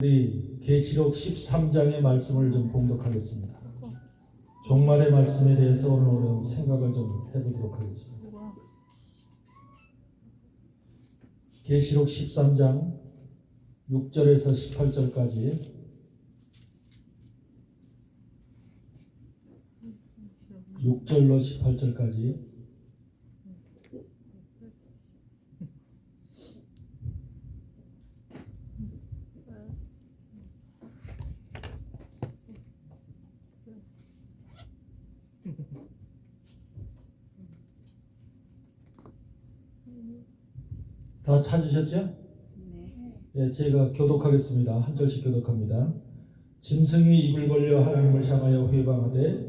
우리 계시록 13장의 말씀을 좀 봉독하겠습니다. 종말의 말씀에 대해서 오늘은 생각을 좀 해보도록 하겠습니다. 계시록 13장 6절에서 18절까지 (6절로) (18절까지) 다 찾으셨죠? 네. 제가 교독하겠습니다. 한 절씩 교독합니다. 짐승이 입을 벌려 하나님을 향하여 회방하되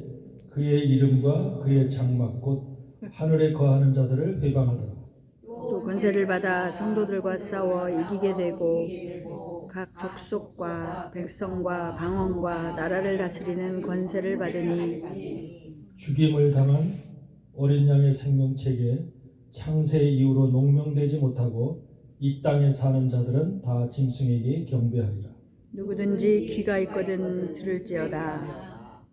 그의 이름과 그의 장막 곧 하늘에 거하는 자들을 회방하더라. 또 권세를 받아 성도들과 싸워 이기게 되고 각 족속과 백성과 방언과 나라를 다스리는 권세를 받으니 죽임을 당한 어린 양의 생명책에 창세 이후로 농명되지 못하고 이 땅에 사는 자들은 다 짐승에게 경배하리라. 누구든지 귀가 있거든 들을지어다.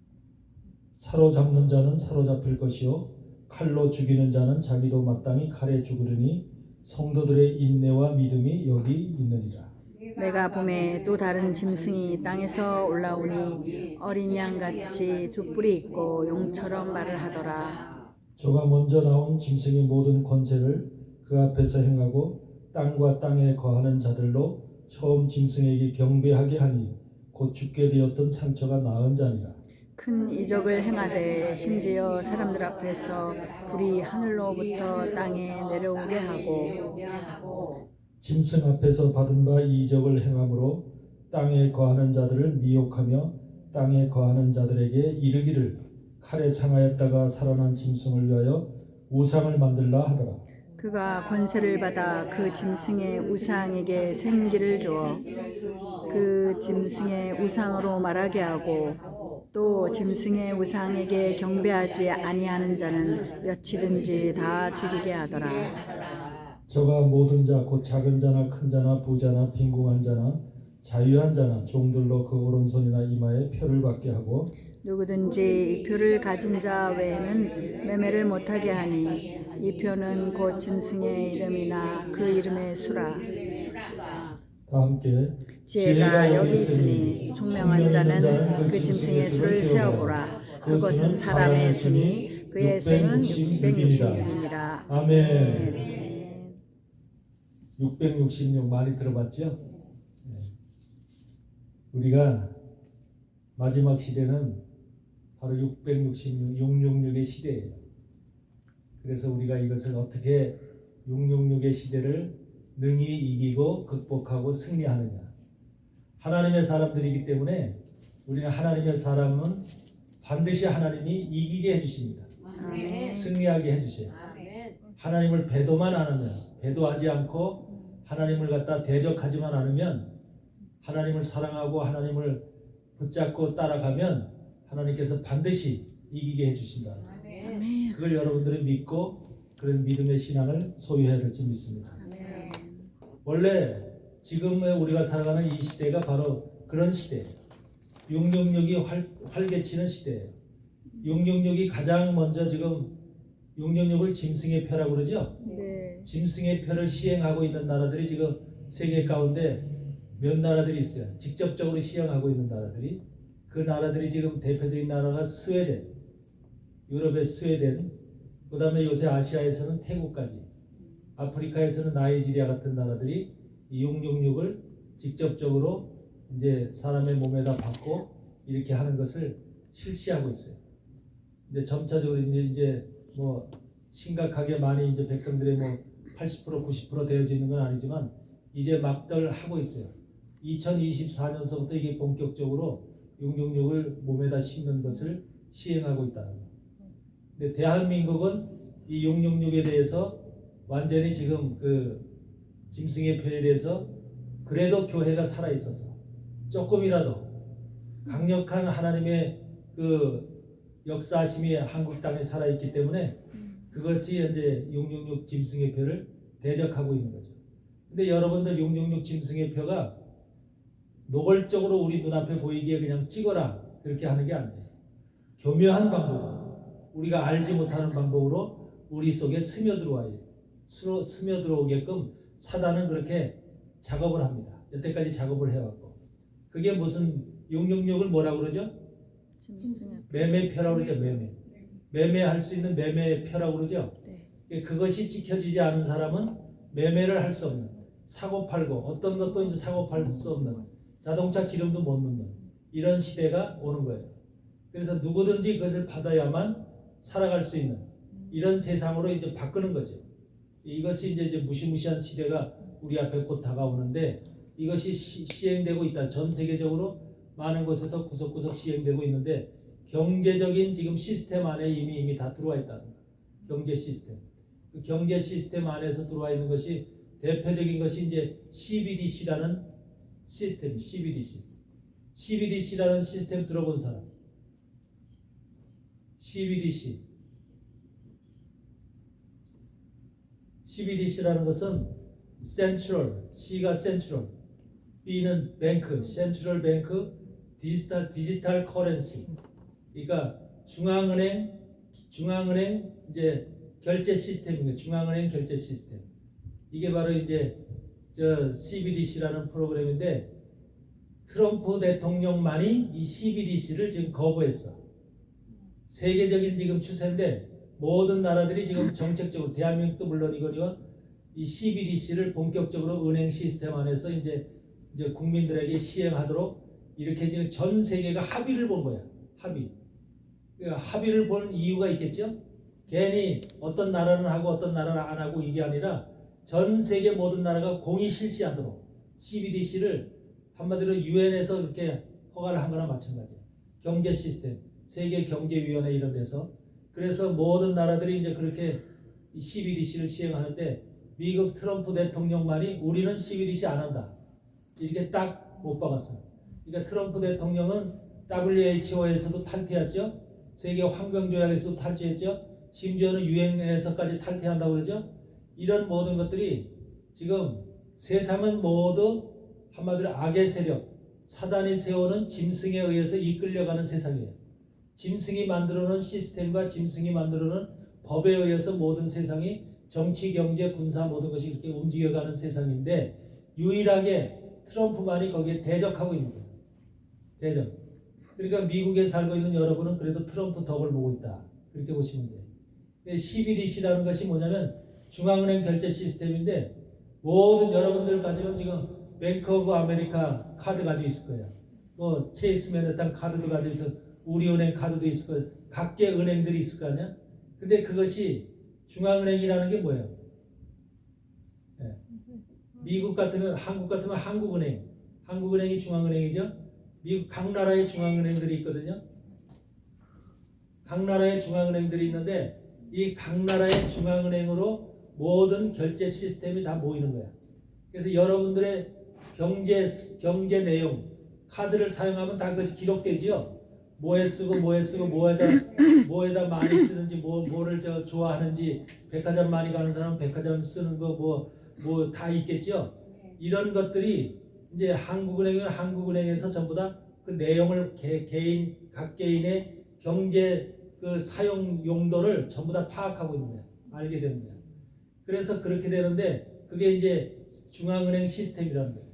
사로잡는 자는 사로잡힐 것이요 칼로 죽이는 자는 자기도 마땅히 칼에 죽으리니 성도들의 인내와 믿음이 여기 있느니라. 내가 봄에 또 다른 짐승이 땅에서 올라오니 어린 양같이 두 뿔이 있고 용처럼 말을 하더라. 저가 먼저 나온 짐승의 모든 권세를 그 앞에서 행하고 땅과 땅에 거하는 자들로 처음 짐승에게 경배하게 하니 곧 죽게 되었던 상처가 나은 자니라. 큰 이적을 행하되 심지어 사람들 앞에서 불이 하늘로부터 땅에 내려오게 하고 짐승 앞에서 받은 바 이 이적을 행함으로 땅에 거하는 자들을 미혹하며 땅에 거하는 자들에게 이르기를 칼에 상하였다가 살아난 짐승을 위하여 우상을 만들라 하더라. 그가 권세를 받아 그 짐승의 우상에게 생기를 주어 그 짐승의 우상으로 말하게 하고 또 짐승의 우상에게 경배하지 아니하는 자는 몇이든지 다 죽이게 하더라. 저가 모든 자 곧 작은 자나 큰 자나 부자나 빈궁한 자나 자유한 자나 종들로 그 오른손이나 이마에 표를 받게 하고 누구든지 이 표를 가진 자 외에는 매매를 못하게 하니 이 표는 곧 짐승의 이름이나 그 이름의 수라. 다 함께 지혜가 여기 있으니 총명한 자는 그 짐승의 수를 세어보라. 그것은 사람의 수니 그의 수는 666이니라. 아멘. 666 많이 들어봤죠? 우리가 마지막 시대는 바로 666, 666의 시대예요. 그래서 우리가 이것을 어떻게 666의 시대를 능히 이기고 극복하고 승리하느냐. 하나님의 사람들이기 때문에 우리는 하나님의 사람은 반드시 하나님이 이기게 해주십니다. 아멘. 승리하게 해주세요. 하나님을 배도만 안 하면, 배도하지 않고 하나님을 갖다 대적하지만 않으면, 하나님을 사랑하고 하나님을 붙잡고 따라가면 하나님께서 반드시 이기게 해주신다. 그걸 여러분들이 믿고 그런 믿음의 신앙을 소유해야 될지 믿습니다. 원래 지금 우리가 살아가는 이 시대가 바로 그런 시대예요. 666이 활개치는 시대예요. 666이 가장 먼저 지금 666을 짐승의 표라고 그러죠. 네. 짐승의 표를 시행하고 있는 나라들이 지금 세계 가운데 몇 나라들이 있어요. 직접적으로 시행하고 있는 나라들이. 그 나라들이 지금 대표적인 나라가 스웨덴, 유럽의 스웨덴, 그 다음에 요새 아시아에서는 태국까지, 아프리카에서는 나이지리아 같은 나라들이 이 666을 직접적으로 이제 사람의 몸에다 받고 이렇게 하는 것을 실시하고 있어요. 이제 점차적으로 이제 뭐 심각하게 많이 이제 백성들의 뭐 80% 90% 되어지는 건 아니지만 이제 막들 하고 있어요. 2024년서부터 이게 본격적으로 666을 몸에다 심는 것을 시행하고 있다는 거예요. 근데 대한민국은 이 666에 대해서 완전히 지금 그 짐승의 표에 대해서 그래도 교회가 살아 있어서 조금이라도 강력한 하나님의 그 역사하심이 한국 땅에 살아 있기 때문에 그것이 이제 666 짐승의 표를 대적하고 있는 거죠. 근데 여러분들 666 짐승의 표가 노골적으로 우리 눈앞에 보이기에 그냥 찍어라 그렇게 하는 게 아니에요. 교묘한 방법, 우리가 알지 못하는 방법으로 우리 속에 스며들어와요. 스며들어오게끔 사단은 그렇게 작업을 합니다. 여태까지 작업을 해왔고, 그게 무슨 666을 뭐라고 그러죠? 짐승의 매매표라고 그러죠. 매매할 수 있는 매매표라고 그러죠. 네. 그것이 지켜지지 않은 사람은 매매를 할 수 없는, 사고 팔고 어떤 것도 이제 사고 팔 수 없는, 자동차 기름도 못 넣는 이런 시대가 오는 거예요. 그래서 누구든지 그것을 받아야만 살아갈 수 있는 이런 세상으로 이제 바꾸는 거죠. 이것이 이제 무시무시한 시대가 우리 앞에 곧 다가오는데, 이것이 시행되고 있다. 전 세계적으로 많은 곳에서 구석구석 시행되고 있는데, 경제적인 지금 시스템 안에 이미 다 들어와 있다는 거예요. 경제 시스템. 그 경제 시스템 안에서 들어와 있는 것이, 대표적인 것이 이제 CBDC라는 시스템, CBDC라는 시스템 들어본 사람? CBDC라는 것은 Central, C가 Central, B는 뱅크, Central Bank, 디지털 커런시. 그러니까 중앙은행 이제 결제 시스템입니다. 중앙은행 결제 시스템. 이게 바로 이제 저 CBDC라는 프로그램인데, 트럼프 대통령만이 이 CBDC를 지금 거부했어. 세계적인 지금 추세인데, 모든 나라들이 지금 정책적으로, 대한민국도 물론이거니와 이 CBDC를 본격적으로 은행 시스템 안에서 이제 국민들에게 시행하도록 이렇게 지금 전 세계가 합의를 본 거야. 그러니까 합의를 본 이유가 있겠죠. 괜히 어떤 나라는 하고 어떤 나라는 안 하고 이게 아니라 전 세계 모든 나라가 공히 실시하도록 CBDC를 한마디로 유엔에서 이렇게 허가를 한 거나 마찬가지예요. 경제 시스템, 세계 경제위원회 이런 데서. 그래서 모든 나라들이 이제 그렇게 CBDC를 시행하는데, 미국 트럼프 대통령만이 우리는 CBDC 안 한다, 이렇게 딱 못 박았어요. 그러니까 트럼프 대통령은 WHO에서도 탈퇴했죠. 세계 환경조약에서도 탈퇴했죠. 심지어는 유엔에서까지 탈퇴한다고 그러죠. 이런 모든 것들이 지금 세상은 모두 한마디로 악의 세력, 사단이 세우는 짐승에 의해서 이끌려가는 세상이에요. 짐승이 만들어놓은 시스템과 짐승이 만들어놓은 법에 의해서 모든 세상이 정치, 경제, 군사 모든 것이 이렇게 움직여가는 세상인데, 유일하게 트럼프만이 거기에 대적하고 있는 거예요. 대적. 그러니까 미국에 살고 있는 여러분은 그래도 트럼프 덕을 보고 있다, 그렇게 보시면 돼요. CBDC라는 것이 뭐냐면 중앙은행 결제 시스템인데, 모든 여러분들 가지고 지금 뱅크 오브 아메리카 카드 가지고 있을 거예요. 뭐 체이스 맨해튼 카드도 가지고 있어, 우리은행 카드도 있을 거예요. 각계 은행들이 있을 거 아니야. 근데 그것이 중앙은행이라는 게 뭐예요? 네. 미국 같으면, 한국 같으면 한국은행이 중앙은행이죠. 미국 각 나라의 중앙은행들이 있거든요. 각 나라의 중앙은행들이 있는데, 이 각 나라의 중앙은행으로 모든 결제 시스템이 다 모이는 거야. 그래서 여러분들의 경제 내용, 카드를 사용하면 다 그것이 기록되지요. 뭐에 쓰고 뭐에다 많이 쓰는지, 뭐를 좋아하는지, 백화점 많이 가는 사람은 백화점 쓰는 거 뭐 다 있겠지요. 이런 것들이 이제 한국은행은 한국은행에서 전부 다 그 내용을 각 개인의 경제 그 사용 용도를 전부 다 파악하고 있는 거야. 알게 되는 거야. 그래서 그렇게 되는데, 그게 이제 중앙은행 시스템이라는 거예요.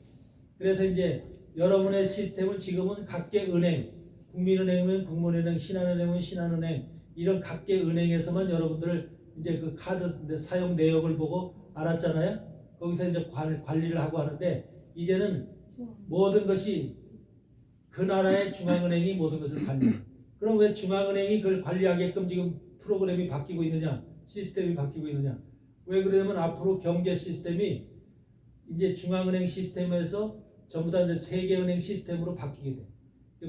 그래서 이제 여러분의 시스템을 지금은 각계 은행, 국민은행이면 국민은행, 신한은행이면 신한은행, 이런 각계 은행에서만 여러분들 이제 그 카드 사용 내역을 보고 알았잖아요. 거기서 이제 관리를 하고 하는데, 이제는 모든 것이 그 나라의 중앙은행이 모든 것을 관리해요. 그럼 왜 중앙은행이 그걸 관리하게끔 지금 프로그램이 바뀌고 있느냐, 시스템이 바뀌고 있느냐? 왜 그러냐면 앞으로 경제 시스템이 이제 중앙은행 시스템에서 전부 다 이제 세계은행 시스템으로 바뀌게 돼.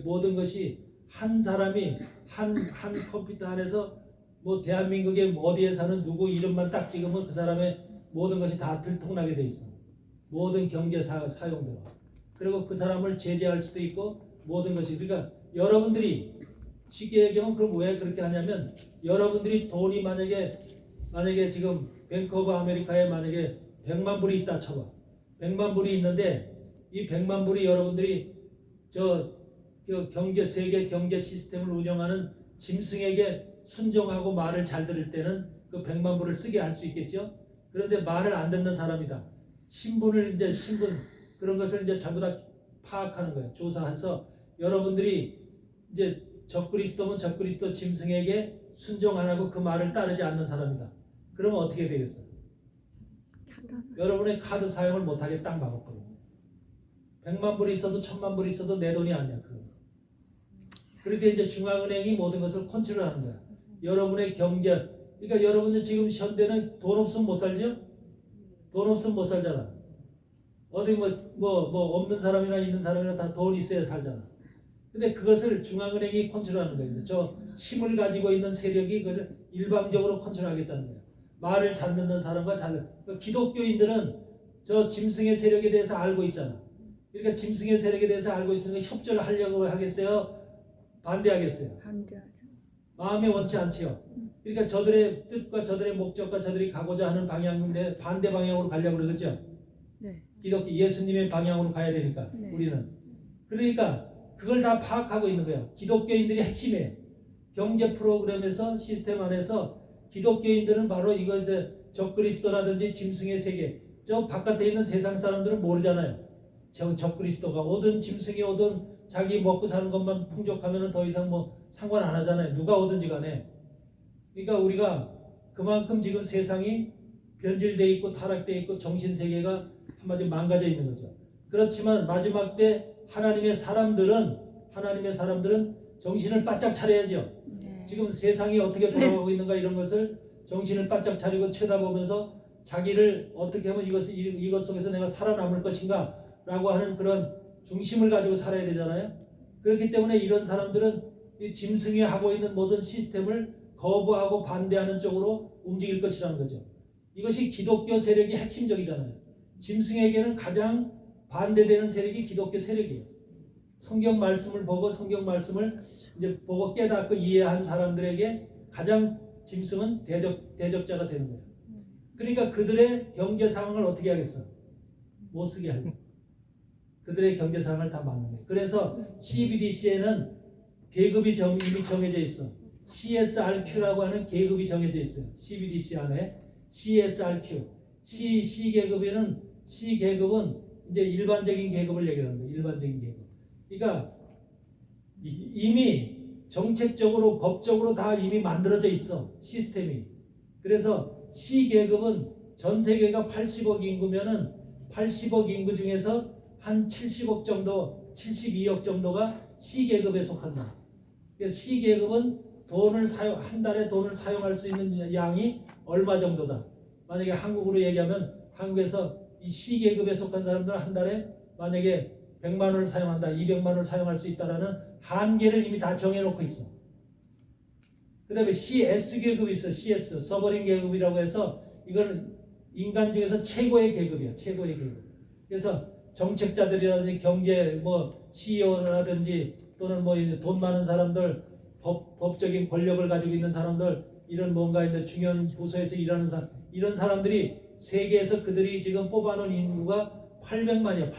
모든 것이 한 사람이 한 컴퓨터 안에서 뭐 대한민국의 어디에 사는 누구 이름만 딱 찍으면 그 사람의 모든 것이 다 들통나게 돼 있어. 모든 경제 사용대로. 그리고 그 사람을 제재할 수도 있고 모든 것이. 그러니까 여러분들이 쉽게 얘기하면, 그럼 왜 그렇게 하냐면, 여러분들이 돈이 만약에 지금 뱅크 오브 아메리카에 만약에 100만 불이 있다 쳐봐. 100만 불이 있는데 이 100만 불이 여러분들이 경제 세계 경제 시스템을 운영하는 짐승에게 순종하고 말을 잘 들을 때는 그 100만 불을 쓰게 할 수 있겠죠. 그런데 말을 안 듣는 사람이다. 신분 그런 것을 이제 전부 다 파악하는 거예요. 조사해서 여러분들이 이제 적그리스도면 적그리스도 짐승에게 순종 안 하고 그 말을 따르지 않는 사람이다. 그러면 어떻게 되겠어요? 여러분의 카드 사용을 못하게 딱 막아버려요. 100만 불이 있어도 1000만 불이 있어도 내 돈이 아니야. 그렇게 이제 중앙은행이 모든 것을 컨트롤하는 거야. 여러분의 경제, 그러니까 여러분들 지금 현대는 돈 없으면 못 살죠? 돈 없으면 못 살잖아. 어디 없는 사람이나 있는 사람이나 다 돈 있어야 살잖아. 근데 그것을 중앙은행이 컨트롤하는 거예요. 저 힘을 가지고 있는 세력이 그걸 일방적으로 컨트롤하겠다는 거예요. 말을 잘 듣는 사람과 그러니까 기독교인들은 저 짐승의 세력에 대해서 알고 있잖아. 그러니까 짐승의 세력에 대해서 알고 있으니까 협조를 하려고 하겠어요? 반대하겠어요? 반대하죠. 마음에 원치 않지요. 그러니까 저들의 뜻과 저들의 목적과 저들이 가고자 하는 방향인데 반대 방향으로 가려고 그러죠. 네. 기독교 예수님의 방향으로 가야 되니까 네. 우리는. 그러니까 그걸 다 파악하고 있는 거예요. 기독교인들이 핵심이에요. 경제 프로그램에서 시스템 안에서 기독교인들은 바로 이거 이제 적그리스도라든지 짐승의 세계, 저 바깥에 있는 세상 사람들은 모르잖아요. 적그리스도가 오든 짐승이 오든 자기 먹고 사는 것만 풍족하면 더 이상 상관 안 하잖아요. 누가 오든지 간에. 그러니까 우리가 그만큼 지금 세상이 변질되어 있고 타락되어 있고 정신세계가 한마디로 망가져 있는 거죠. 그렇지만 마지막 때 하나님의 사람들은 정신을 바짝 차려야죠. 네. 지금 세상이 어떻게 돌아가고 있는가 이런 것을 정신을 바짝 차리고 쳐다보면서 자기를 어떻게 하면 이것 속에서 내가 살아남을 것인가 라고 하는 그런 중심을 가지고 살아야 되잖아요. 그렇기 때문에 이런 사람들은 이 짐승이 하고 있는 모든 시스템을 거부하고 반대하는 쪽으로 움직일 것이라는 거죠. 이것이 기독교 세력이 핵심적이잖아요. 짐승에게는 가장 반대되는 세력이 기독교 세력이에요. 성경 말씀을 보고 성경 말씀을 이제 보고 깨닫고 이해한 사람들에게 가장 짐승은 대적자가 되는 거예요. 그러니까 그들의 경제 상황을 어떻게 하겠어? 못 쓰게 하려고. 그들의 경제 상황을 다 막는 거예요. 그래서 CBDC에는 계급이 이미 정해져 있어. CSRQ라고 하는 계급이 정해져 있어요. CBDC 안에 CSRQ. C계급은 이제 일반적인 계급을 얘기하는 거예요. 일반적인 계급. 그러니까 이미 정책적으로 법적으로 다 이미 만들어져 있어. 시스템이. 그래서 C계급은 전 세계가 80억 인구면은 80억 인구 중에서 한 70억 정도, 72억 정도가 C계급에 속한다. 그래서 C계급은 한 달에 돈을 사용할 수 있는 양이 얼마 정도다. 만약에 한국으로 얘기하면 한국에서 이 C계급에 속한 사람들은 한 달에 만약에 100만 원을 사용한다, 200만 원을 사용할 수 있다라는 한계를 이미 다 정해놓고 있어. 그 다음에 CS계급이 있어. CS, 서버링 계급이라고 해서 이건 인간 중에서 최고의 계급이야. 최고의 계급. 그래서 정책자들이라든지 경제 CEO라든지 또는 돈 많은 사람들, 법적인 권력을 가지고 있는 사람들, 이런 뭔가 이제 중요한 부서에서 일하는 이런 사람들이 세계에서 그들이 지금 뽑아놓은 인구가 800만이야.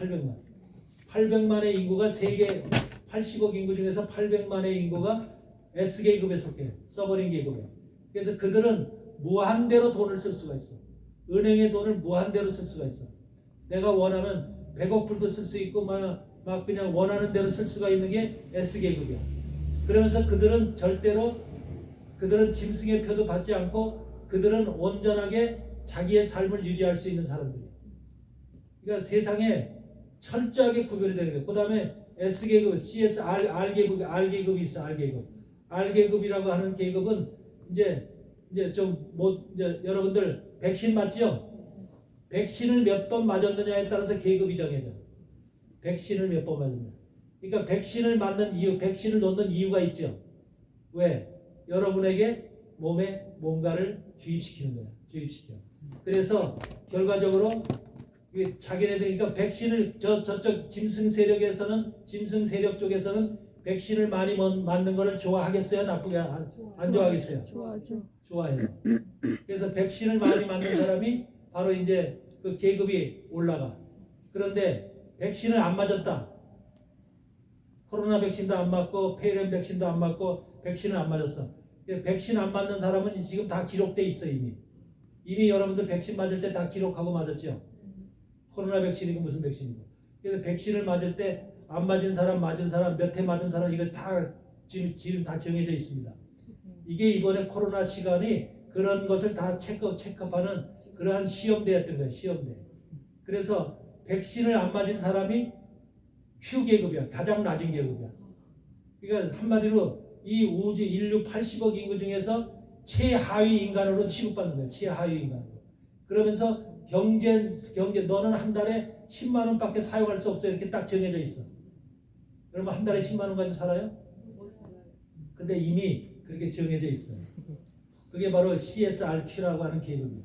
800만의 인구가 세계 80억 인구 중에서 800만의 인구가 S계급에 속해. 서버링 계급에. 그래서 그들은 무한대로 돈을 쓸 수가 있어. 은행의 돈을 무한대로 쓸 수가 있어. 내가 원하면 100억 불도 쓸 수 있고 막 그냥 원하는 대로 쓸 수가 있는 게 S계급이야. 그러면서 그들은 짐승의 표도 받지 않고 그들은 온전하게 자기의 삶을 유지할 수 있는 사람들이에요. 그러니까 세상에 철저하게 구별이 되는 거예요. 그 다음에 S계급, R계급이 있어. R계급이라고 하는 계급은 이제 여러분들 백신 맞죠? 백신을 몇 번 맞았느냐에 따라서 계급이 정해져. 백신을 몇 번 맞았느냐. 그러니까 백신을 맞는 이유, 백신을 놓는 이유가 있죠. 왜? 여러분에게 몸에 뭔가를 주입시키는 거야. 주입시켜. 그래서 결과적으로 자기네들, 그러니까 백신을 저쪽 짐승 세력 쪽에서는 백신을 많이 맞는 거를 좋아하겠어요? 나쁘게 안 좋아하겠어요? 좋아하죠. 좋아해요. 그래서 백신을 많이 맞는 사람이 바로 이제 그 계급이 올라가. 그런데 백신을 안 맞았다. 코로나 백신도 안 맞고 폐렴 백신도 안 맞고 백신을 안 맞았어. 백신 안 맞는 사람은 지금 다 기록돼 있어 이미. 이미 여러분들 백신 맞을 때 다 기록하고 맞았죠. 코로나 백신이고 무슨 백신이고. 그래서 백신을 맞을 때 안 맞은 사람, 맞은 사람, 몇 회 맞은 사람 이거 다 지금 다 정해져 있습니다. 이게 이번에 코로나 시간이 그런 것을 다 체크하는 그러한 시험대였던 거예요. 시험대. 그래서 백신을 안 맞은 사람이 Q 계급이야. 가장 낮은 계급이야. 그러니까 한마디로 이 우주 인류 80억 인구 중에서 최하위 인간으로 취급받는 거예요. 최하위 인간으로. 그러면서 경제 너는 한 달에 10만 원밖에 사용할 수 없어 이렇게 딱 정해져 있어. 여러분 한 달에 10만 원 가지고 살아요? 근데 이미 그렇게 정해져 있어요. 그게 바로 CSRQ라고 하는 계급이에요.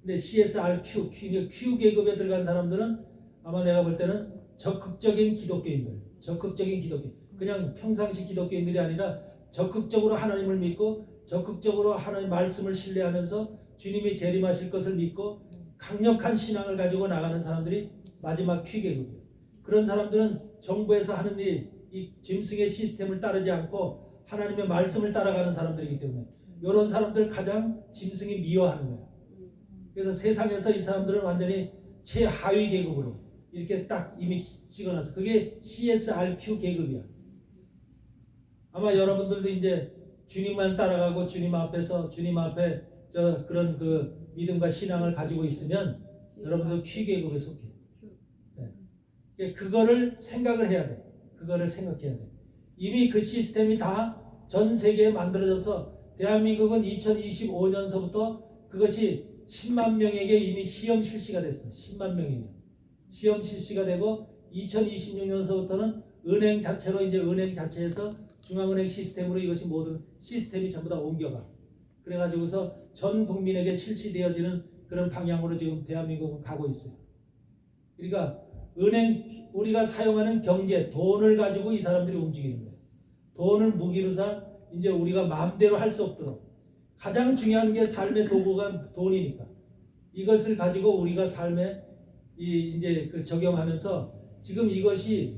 근데 CSRQ, Q 계급에 들어간 사람들은 아마 내가 볼 때는 적극적인 기독교인들, 적극적인 기독교, 그냥 평상시 기독교인들이 아니라 적극적으로 하나님을 믿고 적극적으로 하나님 말씀을 신뢰하면서 주님이 재림하실 것을 믿고 강력한 신앙을 가지고 나가는 사람들이 마지막 Q 계급이에요. 그런 사람들은 정부에서 하는 이 짐승의 시스템을 따르지 않고 하나님의 말씀을 따라가는 사람들이기 때문에 이런 사람들 가장 짐승이 미워하는 거예요. 그래서 세상에서 이 사람들은 완전히 최하위 계급으로 이렇게 딱 이미 찍어놨어. 그게 CSRQ 계급이야. 아마 여러분들도 이제 주님만 따라가고 주님 앞에 그런 그 믿음과 신앙을 가지고 있으면 여러분들 Q 계급에 속해. 네. 그거를 생각을 해야 돼. 그거를 생각해야 돼. 이미 그 시스템이 다 전 세계에 만들어져서 대한민국은 2025년서부터 그것이 10만 명에게 이미 시험 실시가 됐어. 10만 명에게. 시험 실시가 되고 2026년서부터는 은행 자체에서 중앙은행 시스템으로 이것이 모든 시스템이 전부 다 옮겨가. 그래가지고서 전 국민에게 실시되어지는 그런 방향으로 지금 대한민국은 가고 있어요. 그러니까 우리가 사용하는 경제, 돈을 가지고 이 사람들이 움직이는 거예요. 돈을 무기로 다 이제 우리가 마음대로 할 수 없도록 가장 중요한 게 삶의 도구가 돈이니까 이것을 가지고 우리가 삶에 이제 적용하면서 지금 이것이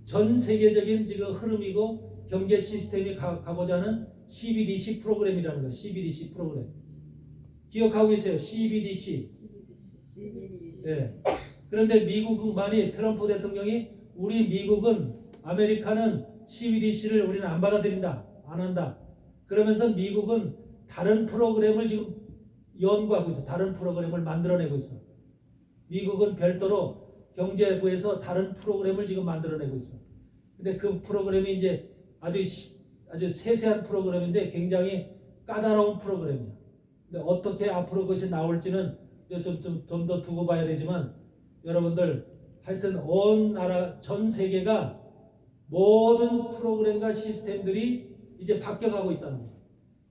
전 세계적인 지금 흐름이고 경제 시스템이 가고자 하는 CBDC 프로그램이라는 거예요. CBDC 프로그램. 기억하고 계세요? CBDC. 네. 그런데 미국만이 트럼프 대통령이 우리 미국은 아메리카는 CBDC를 우리는 안 받아들인다. 안 한다. 그러면서 미국은 다른 프로그램을 지금 연구하고 있어. 다른 프로그램을 만들어내고 있어. 미국은 별도로 경제부에서 다른 프로그램을 지금 만들어내고 있어. 근데 그 프로그램이 이제 아주 세세한 프로그램인데 굉장히 까다로운 프로그램이야. 근데 어떻게 앞으로 그것이 나올지는 좀 더 두고 봐야 되지만 여러분들 하여튼 온 나라 전 세계가 모든 프로그램과 시스템들이 이제 바뀌어가고 있다는 거예요.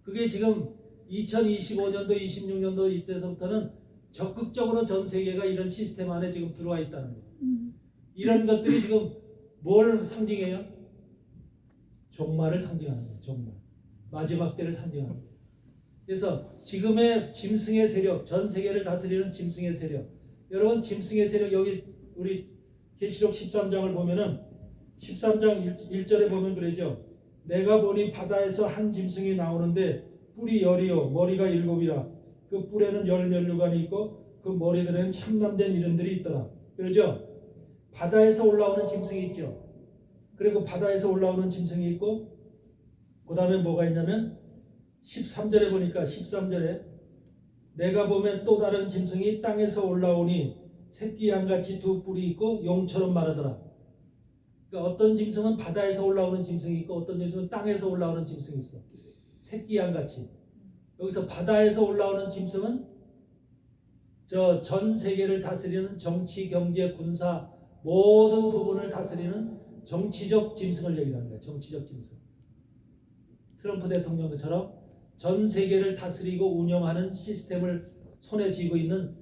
그게 지금 2025년도 26년도 이때서부터는 적극적으로 전 세계가 이런 시스템 안에 지금 들어와 있다는 거예요. 이런 것들이 지금 뭘 상징해요? 종말을 상징하는 거예요. 종말. 마지막 때를 상징하는 거예요. 그래서 지금의 짐승의 세력, 전 세계를 다스리는 짐승의 세력. 여러분 짐승의 세력 여기 우리 계시록 13장을 보면은 13장 1절에 보면 그러죠. 내가 보니 바다에서 한 짐승이 나오는데 뿔이 10이요 머리가 7이라 그 뿔에는 10면류관이 있고 그 머리들에는 참남된 이름들이 있더라. 그러죠. 바다에서 올라오는 짐승이 있죠. 그리고 바다에서 올라오는 짐승이 있고 그 다음에 뭐가 있냐면 13절에 보니까 13절에 내가 보면 또 다른 짐승이 땅에서 올라오니 새끼 양같이 두 뿔이 있고 용처럼 말하더라. 그러니까 어떤 짐승은 바다에서 올라오는 짐승이 있고 어떤 짐승은 땅에서 올라오는 짐승이 있어. 새끼 양같이. 여기서 바다에서 올라오는 짐승은 저 전 세계를 다스리는 정치, 경제, 군사 모든 부분을 다스리는 정치적 짐승을 얘기하는 거예요. 정치적 짐승. 트럼프 대통령처럼 전 세계를 다스리고 운영하는 시스템을 손에 쥐고 있는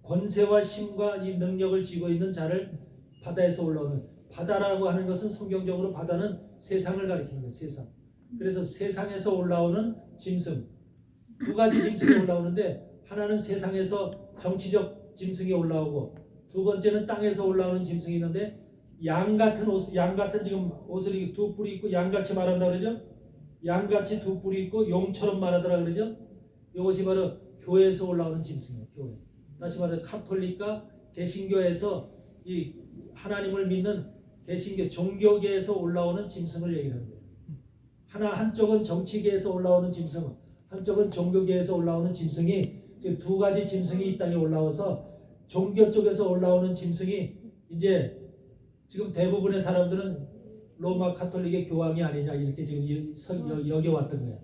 권세와 힘과 이 능력을 쥐고 있는 자를 바다에서 올라오는 바다라고 하는 것은 성경적으로 바다는 세상을 가리키는 거예요. 세상. 그래서 세상에서 올라오는 짐승 두 가지 짐승이 올라오는데 하나는 세상에서 정치적 짐승이 올라오고 두 번째는 땅에서 올라오는 짐승이 있는데 양 같은 옷, 양 같은 지금 옷을 이렇게 두 뿔이 있고 양같이 말한다 그러죠? 양같이 두 뿔이 있고 용처럼 말하더라 그러죠? 이것이 바로 교회에서 올라오는 짐승이에요. 교회. 다시 말해 카톨릭과 개신교에서 이 하나님을 믿는 개신교 종교계에서 올라오는 짐승을 얘기하는 거예요. 한쪽은 정치계에서 올라오는 짐승, 한쪽은 종교계에서 올라오는 짐승이 지금 두 가지 짐승이 이 땅에 올라와서 종교 쪽에서 올라오는 짐승이 이제 지금 대부분의 사람들은 로마 카톨릭의 교황이 아니냐 이렇게 지금 여겨왔던 거예요.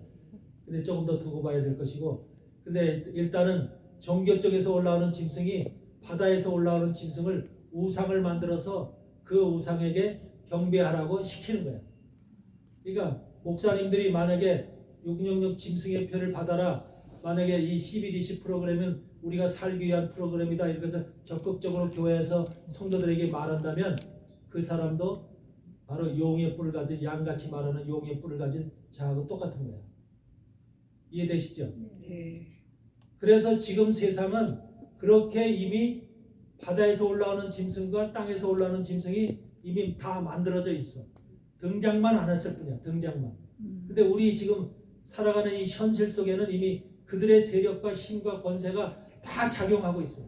근데 조금 더 두고 봐야 될 것이고, 근데 일단은 종교 쪽에서 올라오는 짐승이 바다에서 올라오는 짐승을 우상을 만들어서 그 우상에게 경배하라고 시키는 거예요. 그러니까 목사님들이 만약에 666 짐승의 표를 받아라, 만약에 이 CBDC 프로그램은 우리가 살기 위한 프로그램이다 이렇게 해서 적극적으로 교회에서 성도들에게 말한다면 그 사람도 바로 용의 뿔을 가진, 양같이 말하는 용의 뿔을 가진 자하고 똑같은 거예요. 이해되시죠? 네. 그래서 지금 세상은 그렇게 이미 바다에서 올라오는 짐승과 땅에서 올라오는 짐승이 이미 다 만들어져 있어. 등장만 안 했을 뿐이야. 등장만. 근데 우리 지금 살아가는 이 현실 속에는 이미 그들의 세력과 힘과 권세가 다 작용하고 있어요.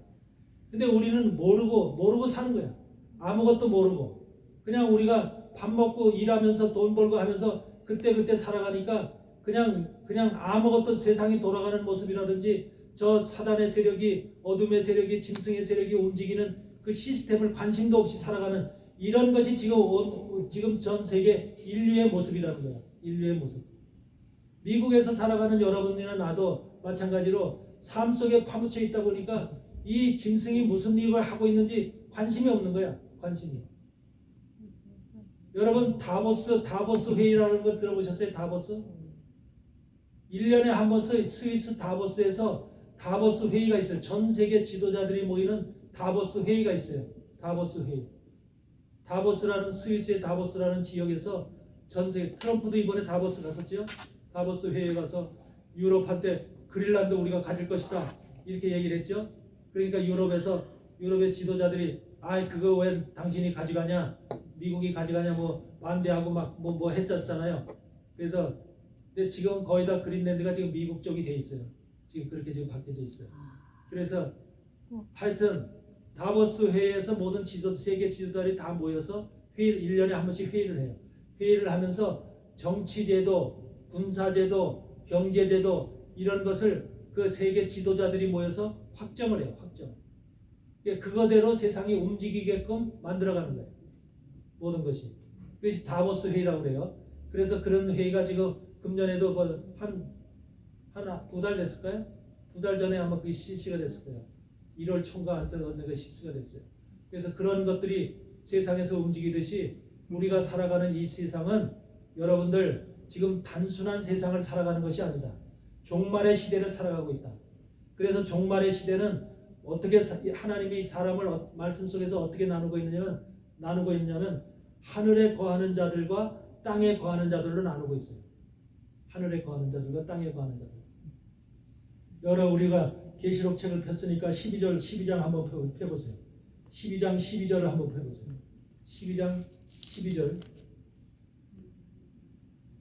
근데 우리는 모르고 사는 거야. 아무것도 모르고 그냥 우리가 밥 먹고 일하면서 돈 벌고 하면서 그때 살아가니까 그냥 아무것도 세상이 돌아가는 모습이라든지 저 사단의 세력이, 어둠의 세력이, 짐승의 세력이 움직이는 그 시스템을 관심도 없이 살아가는 이런 것이 지금 전 세계 인류의 모습이라는 거야. 인류의 모습. 미국에서 살아가는 여러분이나 나도 마찬가지로 삶 속에 파묻혀 있다 보니까 이 짐승이 무슨 일을 하고 있는지 관심이 없는 거야. 관심이. 여러분 다보스 회의라는 거 들어보셨어요? 다보스? 1년에 한 번씩 스위스 다보스에서 다보스 회의가 있어요. 전 세계 지도자들이 모이는 다보스 회의가 있어요. 다보스 회의. 다보스라는 스위스의 다보스라는 지역에서 전 세계 트럼프도 이번에 다보스 갔었죠. 다보스 회의에 가서 유럽한테 그린란드 우리가 가질 것이다 이렇게 얘기를 했죠. 그러니까 유럽의 지도자들이 그거 왜 당신이 가져가냐, 미국이 가져가냐 뭐 반대하고 막 뭐 했었잖아요. 그래서 근데 지금 거의 다 그린란드가 지금 미국 쪽이 돼 있어요. 지금 그렇게 지금 바뀌어져 있어요. 그래서 하여튼 다보스 회의에서 모든 세계 지도자들이 다 모여서 1년에 한 번씩 회의를 해요. 회의를 하면서 정치제도, 군사제도, 경제제도 이런 것을 그 세계 지도자들이 모여서 확정을 해요. 확정. 그거대로 세상이 움직이게끔 만들어가는 거예요. 모든 것이. 그것이 다보스 회의라고 그래요. 그래서 그런 회의가 지금 금년에도 한 두 달 됐을까요? 2달 전에 아마 그게 실시가 됐을 거예요. 1월 초인가 하여튼 어느 게 실시가 됐어요. 그래서 그런 것들이 세상에서 움직이듯이 우리가 살아가는 이 세상은 여러분들 지금 단순한 세상을 살아가는 것이 아니다. 종말의 시대를 살아가고 있다. 그래서 종말의 시대는 어떻게 하나님이 사람을 말씀 속에서 어떻게 나누고 있느냐면 하늘에 거하는 자들과 땅에 거하는 자들로 나누고 있어요. 하늘에 거하는 자들과 땅에 거하는 자들. 우리가 계시록 책을 폈으니까 12장 한번 펴보세요. 12장 12절을 한번 펴보세요. 12장 12절.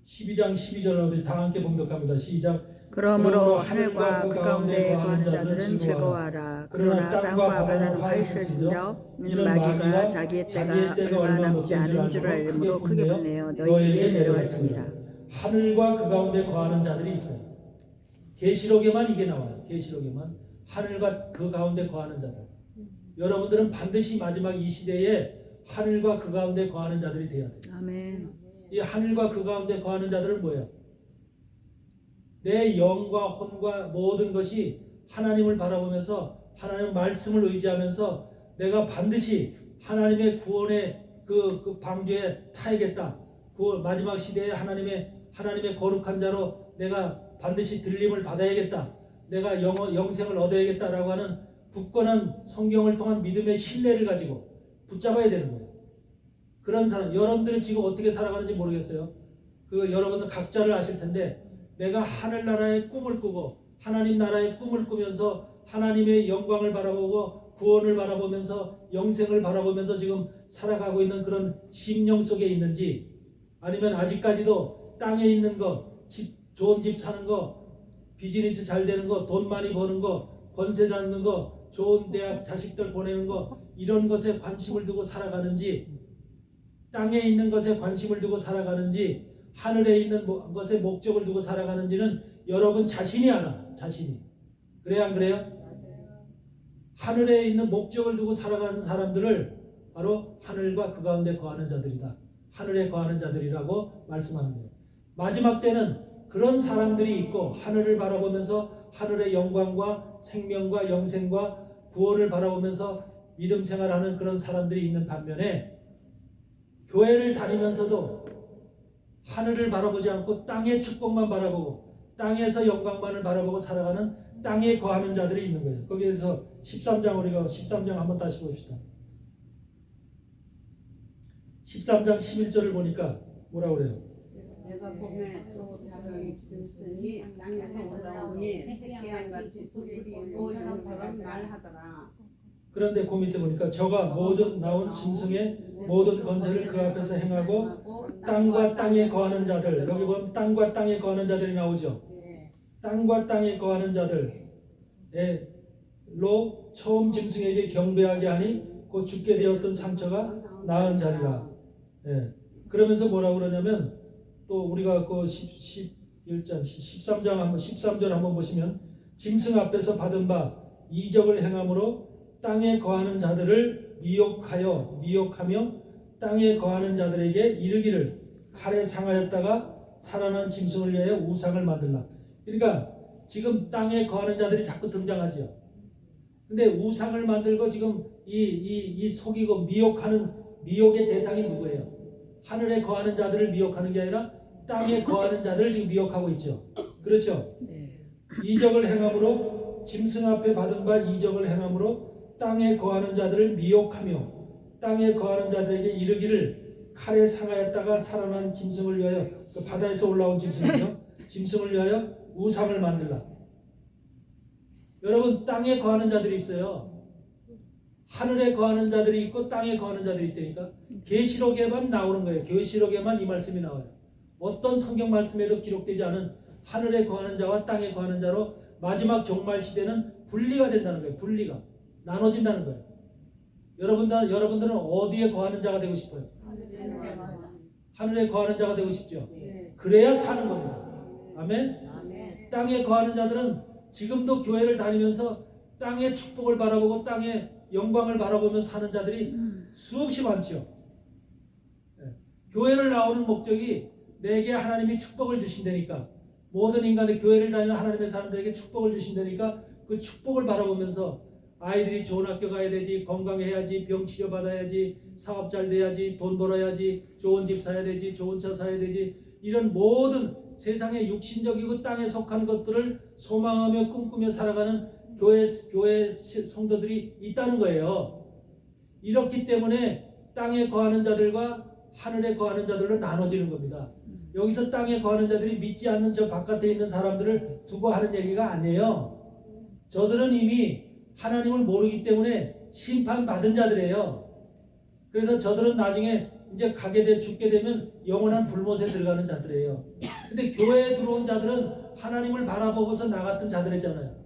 12장 12절을 우리 다 함께 봉독합니다. 시작. 그러므로 하늘과 그 가운데 거하는 자들은 즐거워하라. 그러나 땅과 바다는 화있을진저 이는 마귀가 자기의 때가 얼마 남지 않은 줄 알므로 크게 분내어 너희에게 내려왔습니다. 하늘과 그 가운데 거하는 자들이 있어요. 계시록에만 이게 나와요. 계시록에만 하늘과 그 가운데 거하는 자들. 여러분들은 반드시 마지막 이 시대에 하늘과 그 가운데 거하는 자들이 되어야 돼요. 아멘. 이 하늘과 그 가운데 거하는 자들은 뭐예요? 내 영과 혼과 모든 것이 하나님을 바라보면서 하나님 말씀을 의지하면서 내가 반드시 하나님의 구원의 그 방주에 타야겠다. 마지막 시대에 하나님의 거룩한 자로 내가 반드시 들림을 받아야겠다. 내가 영생을 얻어야겠다라고 하는 굳건한 성경을 통한 믿음의 신뢰를 가지고 붙잡아야 되는 거예요. 그런 사람, 여러분들은 지금 어떻게 살아가는지 모르겠어요. 여러분들 각자를 아실 텐데 내가 하늘나라의 꿈을 꾸고 하나님 나라의 꿈을 꾸면서 하나님의 영광을 바라보고 구원을 바라보면서 영생을 바라보면서 지금 살아가고 있는 그런 심령 속에 있는지, 아니면 아직까지도 땅에 있는 거, 좋은 집 사는 거, 비즈니스 잘 되는 거, 돈 많이 버는 거, 권세 잡는 거, 좋은 대학 자식들 보내는 거, 이런 것에 관심을 두고 살아가는지, 땅에 있는 것에 관심을 두고 살아가는지, 하늘에 있는 것에 목적을 두고 살아가는지는 여러분 자신이 알아. 자신이. 그래야 안 그래요? 하늘에 있는 목적을 두고 살아가는 사람들을 바로 하늘과 그 가운데 거하는 자들이다. 하늘에 거하는 자들이라고 말씀하는 거예요. 마지막 때는 그런 사람들이 있고, 하늘을 바라보면서 하늘의 영광과 생명과 영생과 구원을 바라보면서 믿음 생활하는 그런 사람들이 있는 반면에, 교회를 다니면서도 하늘을 바라보지 않고 땅의 축복만 바라보고 땅에서 영광만을 바라보고 살아가는 땅에 거하는 자들이 있는 거예요. 거기에서 13장, 우리가 13장 한번 다시 봅시다. 13장 11절을 보니까 뭐라고 그래요? 내가 보면 또 다른 짐승이 땅에서 올라오니 새끼양같이 두 뿔이 있고 점처럼 말하더라. 그런데 그 밑에 보니까 저가 모든 나온 짐승의 모든 건세를 그 앞에서 행하고 땅과 땅에 거하는 자들, 여기 보면 땅과 땅에 거하는 자들이 나오죠. 땅과 땅에 거하는 자들로 처음 짐승에게 경배하게 하니 곧 죽게 되었던 상처가 나은 자리라. 예. 그러면서 뭐라고 그러냐면, 또 우리가 그 13장 한번 13절 한번 보시면, 짐승 앞에서 받은 바 이적을 행함으로 땅에 거하는 자들을 미혹하며 땅에 거하는 자들에게 이르기를 칼에 상하였다가 살아난 짐승을 위하여 우상을 만들라. 그러니까 지금 땅에 거하는 자들이 자꾸 등장하지요. 근데 우상을 만들고 지금 이 속이고 미혹의 대상이 누구예요? 하늘에 거하는 자들을 미혹하는 게 아니라 땅에 거하는 자들을 지금 미혹하고 있죠. 그렇죠? 이적을 행함으로, 짐승 앞에 받은 바 이적을 행함으로 땅에 거하는 자들을 미혹하며 땅에 거하는 자들에게 이르기를 칼에 상하였다가 살아난 짐승을 위하여, 그 바다에서 올라온 짐승이죠. 짐승을 위하여 우상을 만들라. 여러분, 땅에 거하는 자들이 있어요. 하늘에 거하는 자들이 있고 땅에 거하는 자들이 있다니까. 계시록에만 나오는 거예요. 계시록에만 이 말씀이 나와요. 어떤 성경 말씀에도 기록되지 않은 하늘에 거하는 자와 땅에 거하는 자로 마지막 종말 시대는 분리가 된다는 거예요. 분리가 나눠진다는 거예요. 여러분들은 어디에 거하는 자가 되고 싶어요? 하늘에 거하는 자가 되고 싶죠. 그래야 사는 겁니다. 아멘. 땅에 거하는 자들은 지금도 교회를 다니면서 땅의 축복을 바라보고 땅의 영광을 바라보면서 사는 자들이 수없이 많죠. 교회를 나오는 목적이 내게 하나님이 축복을 주신다니까, 모든 인간의 교회를 다니는 하나님의 사람들에게 축복을 주신다니까, 그 축복을 바라보면서 아이들이 좋은 학교 가야 되지, 건강해야지, 병 치료 받아야지, 사업 잘 돼야지, 돈 벌어야지, 좋은 집 사야 되지, 좋은 차 사야 되지, 이런 모든 세상의 육신적이고 땅에 속한 것들을 소망하며 꿈꾸며 살아가는 교회 성도들이 있다는 거예요. 이렇기 때문에 땅에 거하는 자들과 하늘에 거하는 자들로 나눠지는 겁니다. 여기서 땅에 거하는 자들이 믿지 않는 저 바깥에 있는 사람들을 두고 하는 얘기가 아니에요. 저들은 이미 하나님을 모르기 때문에 심판받은 자들이에요. 그래서 저들은 나중에 이제 죽게 되면 영원한 불못에 들어가는 자들이에요. 근데 교회에 들어온 자들은 하나님을 바라보고서 나갔던 자들이잖아요.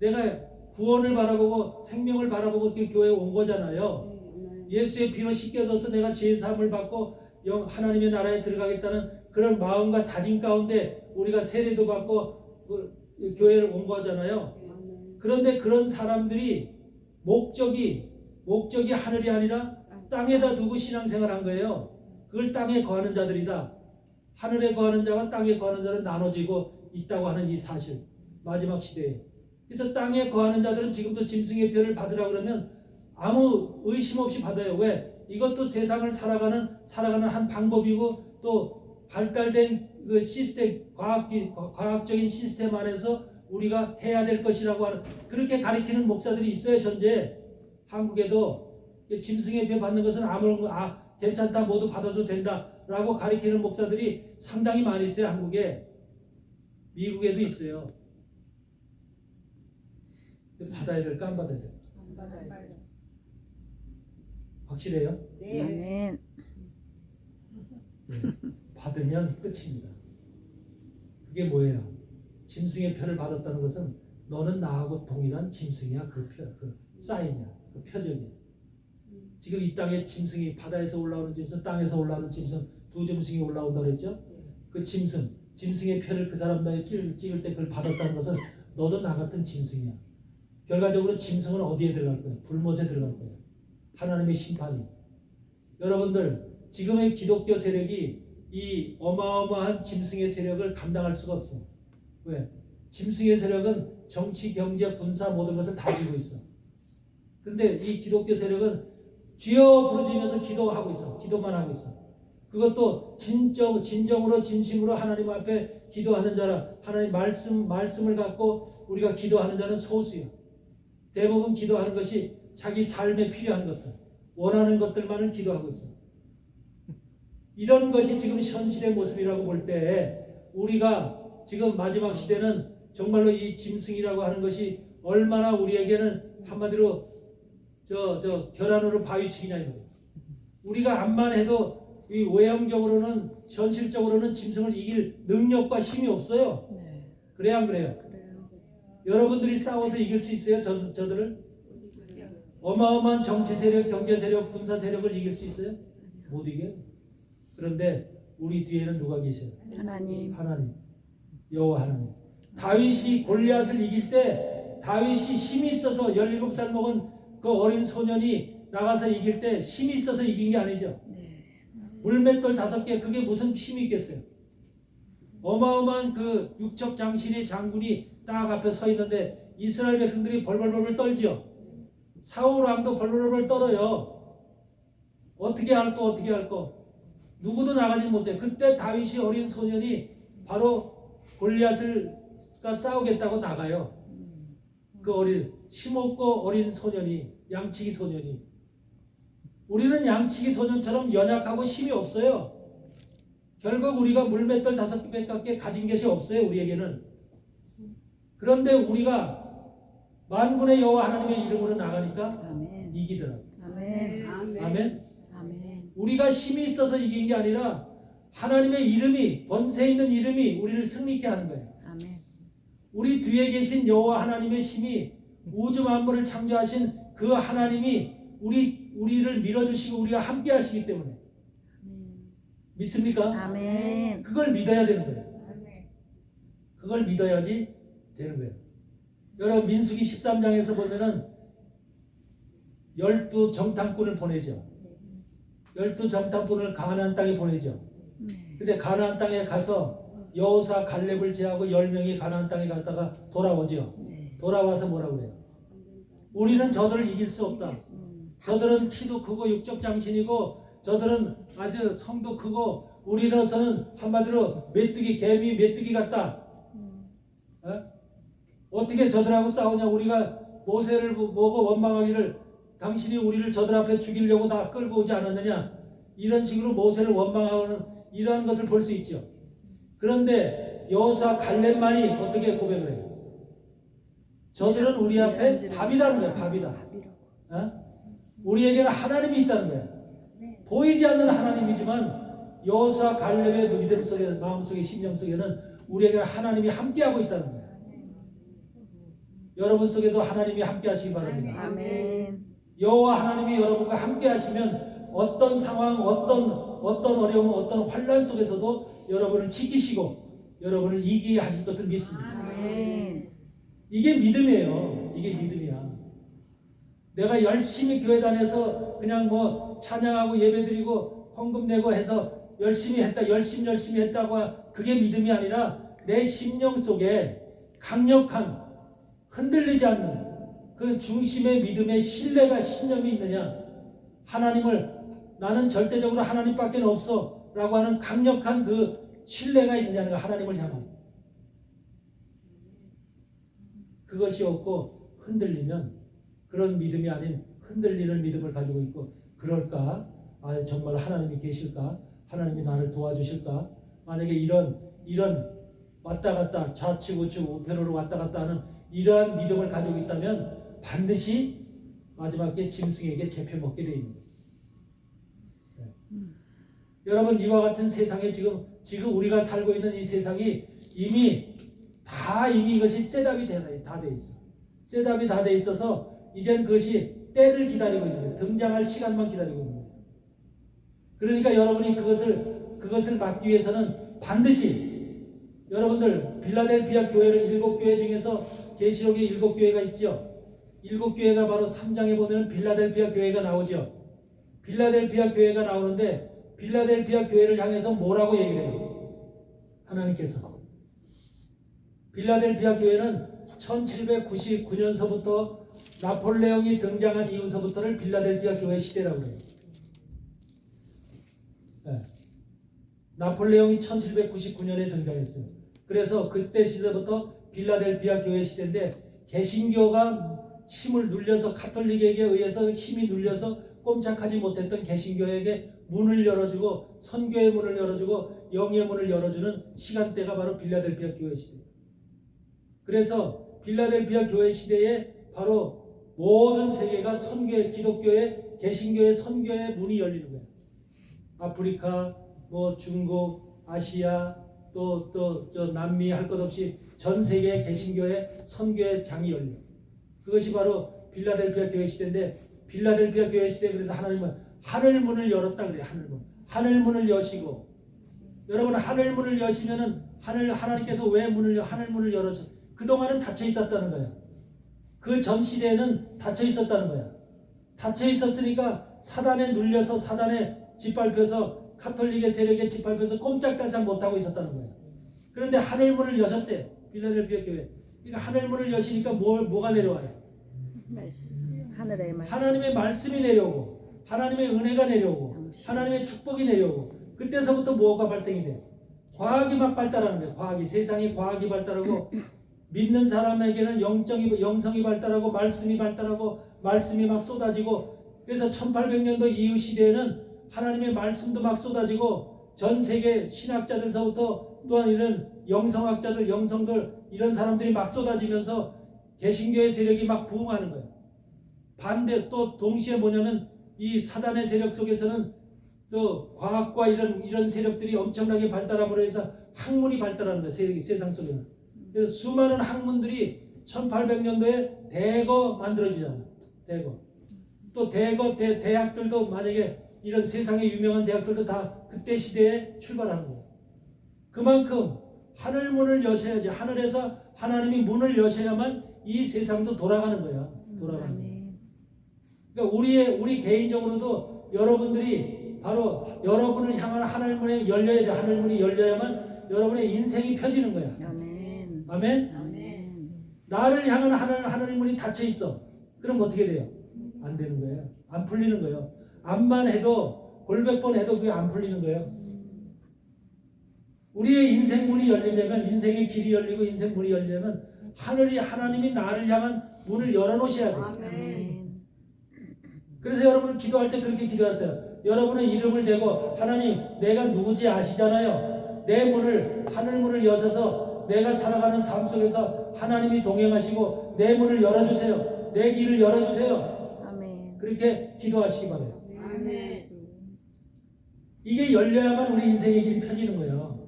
내가 구원을 바라보고 생명을 바라보고 교회에 온 거잖아요. 예수의 피로 씻겨져서 내가 죄 사함을 받고 하나님의 나라에 들어가겠다는 그런 마음과 다짐 가운데 우리가 세례도 받고 교회를 온 거잖아요. 그런데 그런 사람들이 목적이 하늘이 아니라 땅에다 두고 신앙생활 한 거예요. 그걸 땅에 거하는 자들이다. 하늘에 거하는 자와 땅에 거하는 자는 나눠지고 있다고 하는 이 사실, 마지막 시대에. 그래서 땅에 거하는 자들은 지금도 짐승의 표를 받으라 그러면 아무 의심 없이 받아요. 왜? 이것도 세상을 살아가는 한 방법이고, 또 발달된 그 시스템, 과학적인 시스템 안에서 우리가 해야 될 것이라고 하는, 그렇게 가리키는 목사들이 있어요. 현재 한국에도 짐승의 표 받는 것은 괜찮다, 모두 받아도 된다라고 가리키는 목사들이 상당히 많이 있어요. 한국에, 미국에도 있어요. 받아야 될까 안 받아야 될까? 확실해요? 네. 아멘. 받으면 끝입니다. 그게 뭐예요? 짐승의 표를 받았다는 것은 너는 나하고 동일한 짐승이야. 그 사인이야. 그 표적이야. 지금 이 땅에 짐승이 바다에서 올라오는 짐승, 땅에서 올라오는 짐승 두 짐승이 올라온다고 그랬죠? 그 짐승의 표를 그 사람 나에 찍을 때 그걸 받았다는 것은 너도 나 같은 짐승이야. 결과적으로 짐승은 어디에 들어갈 거예요? 불못에 들어갈 거예요. 하나님의 심판이. 여러분들 지금의 기독교 세력이 이 어마어마한 짐승의 세력을 감당할 수가 없어. 왜? 짐승의 세력은 정치, 경제, 군사 모든 것을 다 쥐고 있어. 근데 이 기독교 세력은 주여 부르짖으면서 기도하고 있어. 기도만 하고 있어. 그것도 진정으로 진심으로 하나님 앞에 기도하는 자라. 하나님 말씀을 갖고 우리가 기도하는 자는 소수야. 대부분 기도하는 것이 자기 삶에 필요한 것들, 원하는 것들만을 기도하고 있어. 이런 것이 지금 현실의 모습이라고 볼 때 우리가 지금 마지막 시대는 정말로 이 짐승이라고 하는 것이 얼마나 우리에게는 한마디로 계란으로 바위치기냐 이거예요. 우리가 암만 해도 이 외형적으로는 현실적으로는 짐승을 이길 능력과 힘이 없어요. 네. 그래요, 안 그래요? 그래요. 여러분들이 싸워서 이길 수 있어요? 저들을? 어마어마한 정치 세력, 경제 세력, 군사 세력을 이길 수 있어요? 못 이겨요. 그런데 우리 뒤에는 누가 계셔요? 하나님. 하나님, 여호와 하나님. 다윗이 골리앗을 이길 때 다윗이 힘이 있어서 17살 먹은 그 어린 소년이 나가서 이길 때 힘이 있어서 이긴 게 아니죠. 네. 물맷돌 5개 그게 무슨 힘이 있겠어요. 어마어마한 그 육척 장신의 장군이 딱 앞에 서 있는데 이스라엘 백성들이 벌벌벌 떨죠. 사울 왕도 벌벌벌 떨어요. 어떻게 할 거. 누구도 나가지 못해. 그때 다윗이 어린 소년이 바로 골리앗을과 싸우겠다고 나가요. 그 힘없고 어린 소년이, 양치기 소년이. 우리는 양치기 소년처럼 연약하고 힘이 없어요. 결국 우리가 물맷돌 5개밖에 가진 것이 없어요. 우리에게는. 그런데 우리가 만군의 여호와 하나님의 이름으로 나가니까 아멘. 이기더라고요. 아멘. 아멘. 아멘. 우리가 힘이 있어서 이긴 게 아니라 하나님의 이름이, 권세 있는 이름이 우리를 승리케 하는 거예요. 아멘. 우리 뒤에 계신 여호와 하나님의 힘이 우주 만물을 창조하신 그 하나님이 우리를 밀어주시고 우리가 함께 하시기 때문에 믿습니까? 아멘. 그걸 믿어야 되는 거예요. 그걸 믿어야지 되는 거예요. 여러분 민수기 13장에서 보면은 12정탐꾼을 보내죠. 12정탐꾼을 가나안 땅에 보내죠. 근데 가나안 땅에 가서 여호사 갈렙을 제하고 10명이 가나안 땅에 갔다가 돌아오죠. 돌아와서 뭐라고 그래요? 우리는 저들을 이길 수 없다. 저들은 키도 크고 육적 장신이고 저들은 아주 성도 크고 우리로서는 한마디로 개미 메뚜기 같다. 어떻게 저들하고 싸우냐? 우리가 모세를 보고 원망하기를 당신이 우리를 저들 앞에 죽이려고 다 끌고 오지 않았느냐? 이런 식으로 모세를 원망하는 이러한 것을 볼 수 있죠. 그런데 여호사 갈렙만이 어떻게 고백을 해요? 저들은 우리 앞에 밥이라는 거예요. 밥이다. 우리에게는 하나님이 있다는 거예요. 보이지 않는 하나님이지만 여호사 갈렙의 믿음 속에, 마음 속에, 심령 속에는 우리에게 하나님이 함께하고 있다는 거예요. 여러분 속에도 하나님이 함께하시기 바랍니다. 아멘. 여호와 하나님이 여러분과 함께하시면 어떤 상황, 어떤 어려움, 어떤 환난 속에서도 여러분을 지키시고 여러분을 이기게 하실 것을 믿습니다. 아멘. 이게 믿음이에요. 이게 믿음이야. 내가 열심히 교회 다녀서 그냥 뭐 찬양하고 예배드리고 헌금 내고 해서 열심히 했다고 그게 믿음이 아니라 내 심령 속에 강력한 흔들리지 않는 그 중심의 믿음의 신뢰가 신념이 있느냐. 나는 절대적으로 하나님밖에 없어 라고 하는 강력한 그 신뢰가 있느냐는 거, 하나님을 향한. 그것이 없고 흔들리면 그런 믿음이 아닌 흔들리는 믿음을 가지고 있고, 그럴까? 정말 하나님이 계실까? 하나님이 나를 도와주실까? 만약에 이런 왔다 갔다 좌측 우측 우편으로 왔다 갔다 하는 이러한 믿음을 가지고 있다면 반드시 마지막에 짐승에게 잡혀먹게 돼 있는 거예요. 여러분 이와 같은 세상에 지금 우리가 살고 있는 이 세상이 이미 이것이 셋업이 다 돼 있어. 셋업이 다 돼 있어서 이젠 그것이 때를 기다리고 있는 거예요. 등장할 시간만 기다리고 있는 거예요. 그러니까 여러분이 그것을 막기 위해서는 반드시 여러분들 빌라델피아 교회를 7교회 중에서 계시록에 7교회가 있죠. 7교회가 바로 3장에 보면 빌라델피아 교회가 나오죠. 빌라델피아 교회가 나오는데 빌라델피아 교회를 향해서 뭐라고 얘기를 해요? 하나님께서 빌라델피아 교회는 1799년서부터 나폴레옹이 등장한 이후서부터를 빌라델피아 교회 시대라고 해요. 네. 나폴레옹이 1799년에 등장했어요. 그래서 그때 시대부터 빌라델피아 교회 시대인데 개신교가 힘을 눌려서 가톨릭에게 의해서 힘이 눌려서 꼼짝하지 못했던 개신교에게 문을 열어주고 선교의 문을 열어주고 영의 문을 열어주는 시간대가 바로 빌라델피아 교회 시대. 그래서 빌라델피아 교회 시대에 바로 모든 세계가 선교의 기독교의 개신교의 선교의 문이 열리는 거예요. 아프리카, 중국, 아시아, 또 남미 할 것 없이 전 세계의 개신교의 선교의 장이 열려요. 그것이 바로 빌라델피아 교회 시대인데 빌라델피아 교회 시대 그래서 하나님은 하늘 문을 열었다 그래요. 하늘 문을 여시고 여러분 하늘 문을 여시면은 하나님께서 왜 하늘 문을 열어서 그동안은 닫혀 있었다는 거야. 그 전 시대에는 닫혀 있었다는 거야. 닫혀 있었으니까 사단에 눌려서 사단에 짓밟혀서 가톨릭의 세력에 짓밟혀서 꼼짝달싹 못하고 있었다는 거야. 그런데 하늘 문을 여셨대. 빌라델피아 교회. 그러니까 하늘 문을 여시니까 뭐가 내려와요? 하늘의 말씀. 하나님의 말씀이 내려오고 하나님의 은혜가 내려오고 하나님의 축복이 내려오고 그때서부터 뭐가 발생이 돼? 과학이 막 발달하는 거예요. 세상이 과학이 발달하고 믿는 사람에게는 영성이 발달하고 말씀이 발달하고 말씀이 막 쏟아지고 그래서 1800년도 이후 시대에는 하나님의 말씀도 막 쏟아지고 전 세계 신학자들서부터 또한 이런 영성학자들, 영성들 이런 사람들이 막 쏟아지면서 개신교의 세력이 막 부흥하는 거예요. 반대 또 동시에 뭐냐면 이 사단의 세력 속에서는 또 과학과 이런 세력들이 엄청나게 발달함으로 해서 학문이 발달하는 거예요. 세상 속에는. 그래서 수많은 학문들이 1800년도에 대거 만들어지잖아요. 대거. 또 대거 대학들도 만약에 이런 세상의 유명한 대학들도 다 그때 시대에 출발하는 거예요. 그만큼 하늘 문을 여셔야지. 하늘에서 하나님이 문을 여셔야만 이 세상도 돌아가는 거야. 돌아가는 거야. 그러니까 우리 개인적으로도 여러분들이 바로 여러분을 향한 하늘문이 열려야 돼. 하늘문이 열려야만 여러분의 인생이 펴지는 거야. 아멘. 아멘. 아멘. 나를 향한 하늘문이 닫혀 있어. 그럼 어떻게 돼요? 안 되는 거예요. 안 풀리는 거예요. 암만 해도 골백 번 해도 그게 안 풀리는 거예요. 우리의 인생 문이 열리려면 인생의 길이 열리고 인생 문이 열리려면 하나님이 나를 향한 문을 열어놓으셔야 돼요. 아멘. 그래서 여러분은 기도할 때 그렇게 기도하세요. 여러분의 이름을 대고 하나님 내가 누구지 아시잖아요. 내 문을 하늘 문을 여셔서 내가 살아가는 삶 속에서 하나님이 동행하시고 내 문을 열어주세요. 내 길을 열어주세요. 아멘. 그렇게 기도하시기 바래요. 아멘. 이게 열려야만 우리 인생의 길이 펴지는 거예요.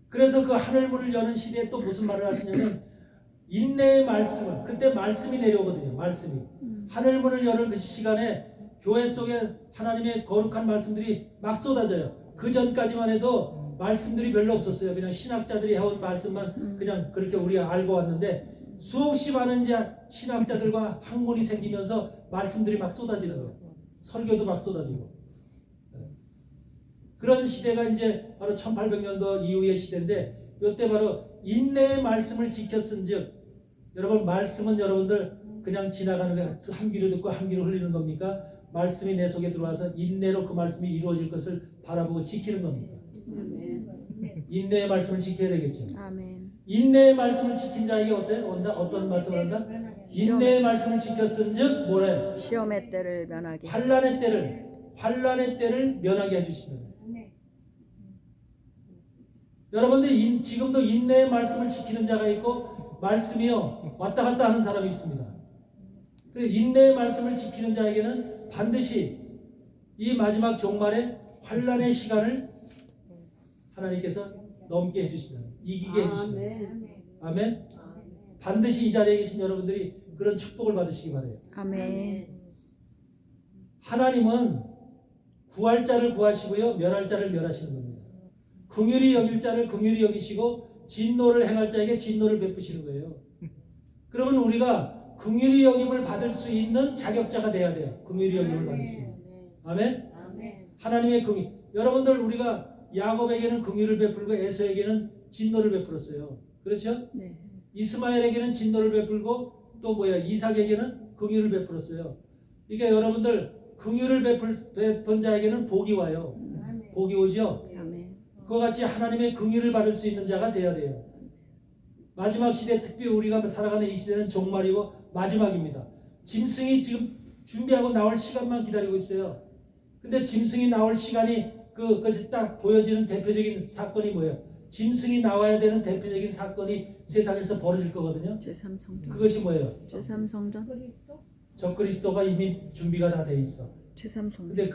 그래서 그 하늘 문을 여는 시대에 또 무슨 말을 하시냐면 인내의 말씀을 그때 말씀이 내려오거든요. 말씀이 하늘 문을 여는 그 시간에 교회 속에 하나님의 거룩한 말씀들이 막 쏟아져요. 그 전까지만 해도 말씀들이 별로 없었어요. 그냥 신학자들이 해온 말씀만 그냥 그렇게 우리가 알고 왔는데 수없이 많은 신학자들과 학문이 생기면서 말씀들이 막 쏟아지는 거예요. 설교도 막 쏟아지고. 그런 시대가 이제 바로 1800년도 이후의 시대인데 이때 바로 인내의 말씀을 지켰은즉 여러분 말씀은 여러분들 그냥 지나가는 게 한 귀로 듣고 한 귀로 흘리는 겁니까? 말씀이 내 속에 들어와서 인내로 그 말씀이 이루어질 것을 바라보고 지키는 겁니다. 인내의 말씀을 지켜야 되겠죠. 아멘. 인내의 말씀을 지킨 자에게 어떤 말씀을 한다? 인내의 말씀을 지켰은즉 뭐래? 시험의 때를 면하게. 환난의 때를 면하게 해주신다. 여러분들 지금도 인내의 말씀을 지키는 자가 있고 말씀이요 왔다 갔다 하는 사람이 있습니다. 그래서 인내의 말씀을 지키는 자에게는 반드시 이 마지막 종말의 환란의 시간을 하나님께서 넘게 해주신다. 이기게 해주신다. 아멘. 반드시 이 자리에 계신 여러분들이 그런 축복을 받으시기 바래요. 아멘. 하나님은 구할 자를 구하시고요, 멸할 자를 멸하시는 겁니다. 긍휼히 여길 자를 긍휼히 여기시고 진노를 행할 자에게 진노를 베푸시는 거예요. 그러면 우리가 긍휼히 여김을 받을 수 있는 자격자가 돼야 돼요. 긍휼히 여김을 받을 수 있는. 아멘. 하나님의 긍휼. 여러분들 우리가 야곱에게는 긍휼을 베풀고 에서에게는 진노를 베풀었어요. 그렇죠? 네. 이스마엘에게는 진노를 베풀고 또 이삭에게는 긍휼을 베풀었어요. 그러니까 여러분들 긍휼을 베푼 자에게는 복이 와요. 복이 오죠. 아멘. 그와 같이 하나님의 긍휼을 받을 수 있는 자가 돼야 돼요. 마지막 시대, 특별히 우리가 살아가는 이 시대는 종말이고 마지막입니다. 짐승이 지금 준비하고 나올 시간만 기다리고 있어요. 근데 짐승이 나올 시간이 그것이 딱 보여지는 대표적인 사건이 뭐예요? 짐승이 나와야 되는 대표적인 사건이 세상에서 벌어질 거거든요. 제3성전. 그것이 뭐예요? 제3성전. 적그리스도가 이미 준비가 다 돼 있어. 제3성전. 근데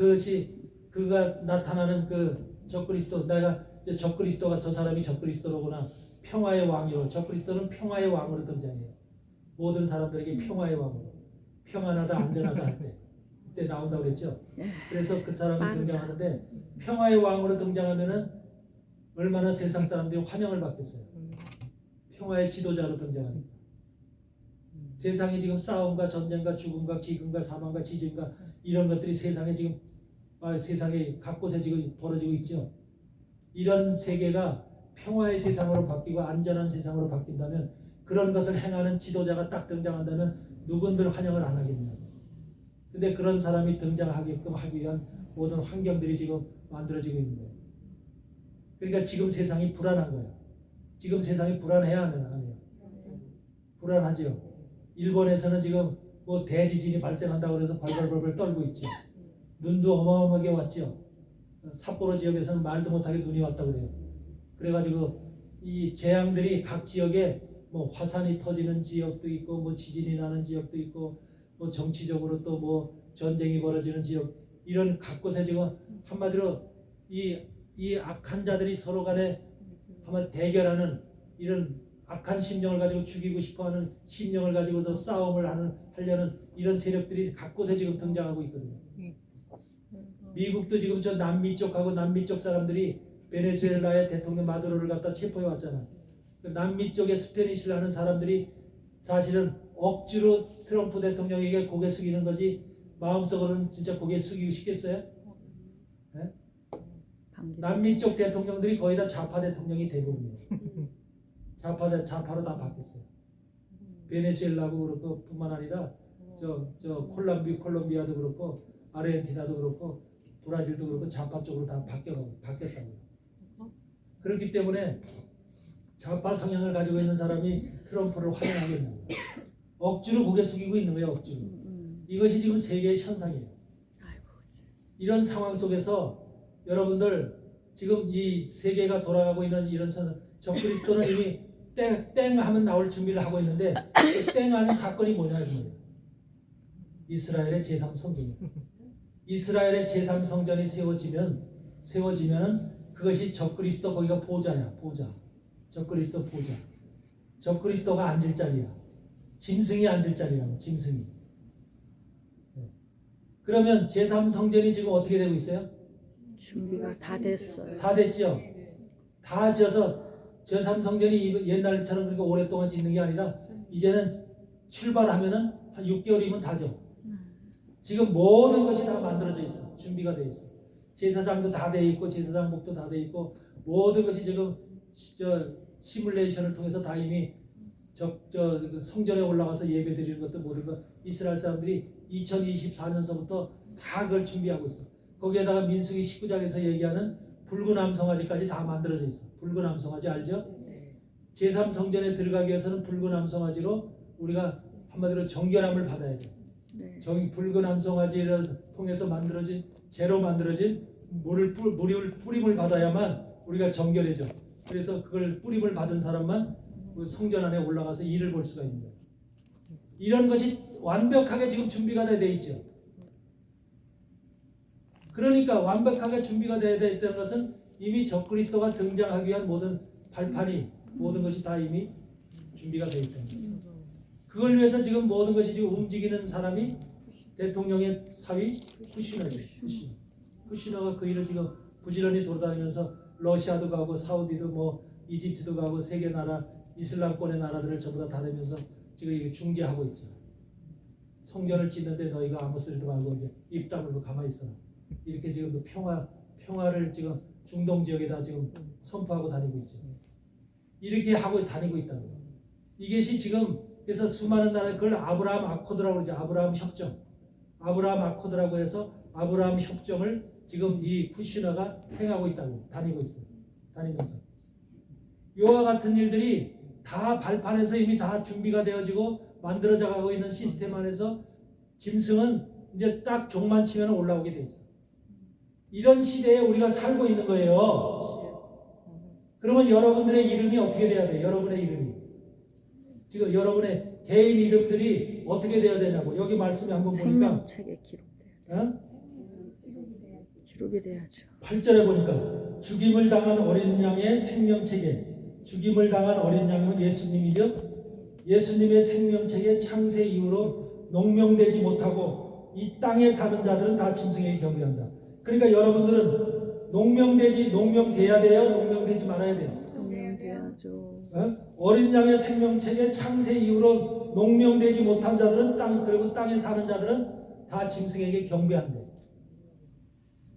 그가 나타나는 그 적그리스도, 내가 이제 적그리스도가 저 사람이 적그리스도로구나. 평화의 왕이로. 적그리스도는 평화의 왕으로 등장해요. 모든 사람들에게 평화의 왕으로. 평안하다, 안전하다 할 때. 그때 나온다고 그랬죠. 그래서 그 사람이 등장하는데 평화의 왕으로 등장하면은 얼마나 세상 사람들이 환영을 받겠어요. 평화의 지도자로 등장하니까. 세상이 지금 싸움과 전쟁과 죽음과 기근과 사망과 지진과 이런 것들이 세상에 지금 세상에 각곳에 지금 벌어지고 있죠. 이런 세계가 평화의 세상으로 바뀌고 안전한 세상으로 바뀐다면, 그런 것을 행하는 지도자가 딱 등장한다면 누군들 환영을 안 하겠냐. 근데 그런 사람이 등장하게끔 하기 위한 모든 환경들이 지금 만들어지고 있는 거예요. 그러니까 지금 세상이 불안한 거예요. 지금 세상이 불안해야 안 해요. 불안하죠. 일본에서는 지금 뭐 대지진이 발생한다고 해서 벌벌벌 떨고 있죠. 눈도 어마어마하게 왔죠. 삿포로 지역에서는 말도 못하게 눈이 왔다고 그래요. 그래가지고 이 재앙들이 각 지역에 뭐 화산이 터지는 지역도 있고, 뭐 지진이 나는 지역도 있고, 뭐 정치적으로 또 뭐 전쟁이 벌어지는 지역, 이런 각곳에 지금 한마디로 이 악한 자들이 서로 간에 한번 대결하는, 이런 악한 심령을 가지고 죽이고 싶어하는 심령을 가지고서 싸움을 하려는 이런 세력들이 각곳에 지금 등장하고 있거든요. 미국도 지금 저 남미 쪽하고 남미 쪽 사람들이 베네수엘라의 대통령 마두로를 갖다 체포해 왔잖아. 그 남미 쪽에 스페니시를 하는 사람들이 사실은 억지로 트럼프 대통령에게 고개 숙이는 거지, 마음속으로는 진짜 고개 숙이고 싶겠어요? 네? 남미 쪽 대통령들이 거의 다 좌파 대통령이 대부분이에요. 좌파로 다 바뀌었어요. 베네수엘라도 그렇고 뿐만 아니라 저 콜롬비아도 그렇고 아르헨티나도 그렇고 브라질도 그렇고 좌파 쪽으로 다 바뀌었다고요. 그렇기 때문에 좌파 성향을 가지고 있는 사람이 트럼프를 환영하겠냐고 억지로 고개 숙이고 있는 거예요. 억지로. 이것이 지금 세계의 현상이에요. 이런 상황 속에서 여러분들 지금 이 세계가 돌아가고 있는 이런 적그리스도는 이미 땡 하면 나올 준비를 하고 있는데, 그 땡 하는 사건이 뭐냐 이거예요. 이스라엘의 제3성전이에요. 이스라엘의 제3성전이 세워지면 그것이 적그리스도, 거기가 보좌야. 보좌. 적그리스도 보좌. 적그리스도가 앉을 자리야. 짐승이 앉을 자리라고. 짐승이. 네. 그러면 제3성전이 지금 어떻게 되고 있어요? 준비가 다 됐어요. 다 됐죠. 다 지어서 제3성전이 옛날처럼 그렇게 오랫동안 짓는 게 아니라 이제는 출발하면은 한 6개월이면 다죠. 지금 모든 것이 다 만들어져 있어. 준비가 돼 있어. 제사장도 다 돼 있고, 제사장복도 다 돼 있고, 모든 것이 지금 시뮬레이션을 통해서 다 이미 그 성전에 올라가서 예배 드리는 것도 모든 것 이스라엘 사람들이 2024년서부터 다 그걸 준비하고 있어. 거기에다가 민수기 19장에서 얘기하는 붉은 암송아지까지 다 만들어져 있어. 붉은 암송아지 알죠? 제3성전에 들어가기 위해서는 붉은 암송아지로 우리가 한마디로 정결함을 받아야 돼. 네. 붉은 암송아지를 통해서 만들어진 재로 만들어진 뿌림을 받아야만 우리가 정결해져. 그래서 그걸 뿌림을 받은 사람만 그 성전 안에 올라가서 일을 볼 수가 있는 거예요. 이런 것이 완벽하게 지금 준비가 돼 있죠. 그러니까 완벽하게 준비가 되어야 있다는 것은 이미 적그리스도가 등장하기 위한 모든 발판이 모든 것이 다 이미 준비가 되어 있다. 그걸 위해서 지금 모든 것이 지금 움직이는 사람이 대통령의 사위 쿠시너죠. 쿠시너가 그 일을 지금 부지런히 돌아다니면서 러시아도 가고 사우디도 뭐 이집트도 가고 세계 나라 이슬람권의 나라들을 전부 다 다니면서 지금 이게 중재하고 있죠. 성전을 짓는데 너희가 아무 소리도 말고 이제 입 다물고 가만히 있어라. 이렇게 지금 또 평화를 지금 중동 지역에다 지금 선포하고 다니고 있죠. 이렇게 하고 다니고 있다는 거예요. 이것이 지금 그래서 수많은 나라 그걸 아브라함 아코드라고 그러죠. 아브라함 협정. 아브라함 아코드라고 해서 아브라함 협정을 지금 이 쿠시너가 행하고 있다고 다니고 있어요. 다니면서 이와 같은 일들이 다 발판에서 이미 다 준비가 되어지고 만들어져 가고 있는 시스템 안에서 짐승은 이제 딱 종만 치면 올라오게 돼 있어요. 이런 시대에 우리가 살고 있는 거예요. 그러면 여러분들의 이름이 어떻게 돼야 돼요? 여러분의 이름이 지금 여러분의 개인 이름들이 어떻게 돼야 되냐고 여기 말씀에 한번 보니까 생명책에 기록돼야 돼. 어? 기록이 돼야죠. 8절에 보니까 죽임을 당한 어린 양의 생명책에 죽임을 당한 어린 양은 예수님이죠. 예수님의 생명책에 창세 이후로 농명되지 못하고 이 땅에 사는 자들은 다 짐승에게 경배한다. 그러니까 여러분들은 농명돼야 돼요? 농명되지 말아야 돼요? 농명돼야죠. 어린 양의 생명책에 창세 이후로 농명되지 못한 자들은 그리고 땅에 사는 자들은 다 짐승에게 경배한대.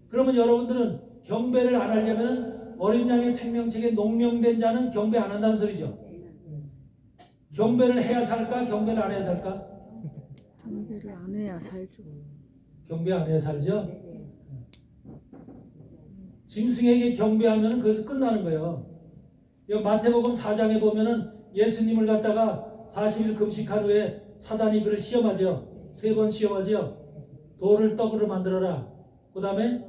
그러면 여러분들은 경배를 안 하려면 어린 양의 생명책에 농명된 자는 경배 안 한다는 소리죠. 경배를 해야 살까? 경배를 안 해야 살까? 경배를 안 해야 살죠. 경배 안 해야 살죠? 짐승에게 경배하면 그것이 끝나는 거예요. 여기 마태복음 4장에 보면은 예수님을 갖다가 40일 금식한 후에 사단이 그를 시험하죠. 3번 시험하죠. 돌을 떡으로 만들어라. 그 다음에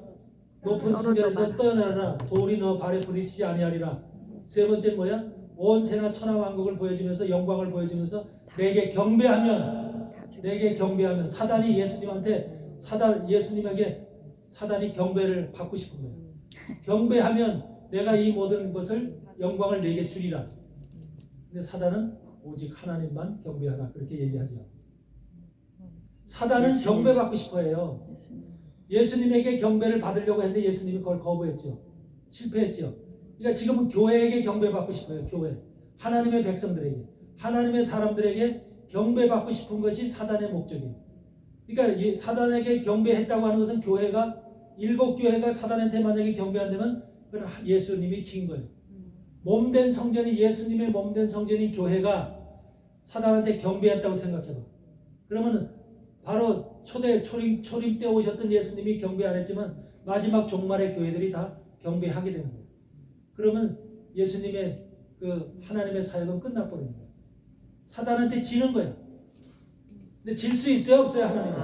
높은 층계에서 떠내라. 돌이 너 발에 부딪히지 아니하리라. 3번째는 뭐야? 온 세나 천하 왕국을 보여주면서 영광을 보여주면서 내게 경배하면 사단이 예수님에게 사단이 경배를 받고 싶은 거예요. 경배하면 내가 이 모든 것을 영광을 내게 주리라. 근데 사단은 오직 하나님만 경배하라 그렇게 얘기하죠. 사단은 경배받고 싶어해요. 예수님에게 경배를 받으려고 했는데 예수님이 그걸 거부했죠. 실패했죠. 그러니까 지금은 교회에게 경배받고 싶어요. 교회. 하나님의 백성들에게. 하나님의 사람들에게 경배받고 싶은 것이 사단의 목적이에요. 그러니까 사단에게 경배했다고 하는 것은 교회가 7교회가 사단한테 만약에 경배한다면 그건 예수님이 진 거예요. 몸된 성전이 예수님의 몸된 성전인 교회가 사단한테 경배했다고 생각해봐. 그러면 바로 초림 때 오셨던 예수님이 경배 안 했지만 마지막 종말의 교회들이 다 경배하게 되는 거예요. 그러면 예수님의 그 하나님의 사역은 끝나버리는 거예요. 사단한테 지는 거예요. 근데 질 수 있어요? 없어요? 하나님은?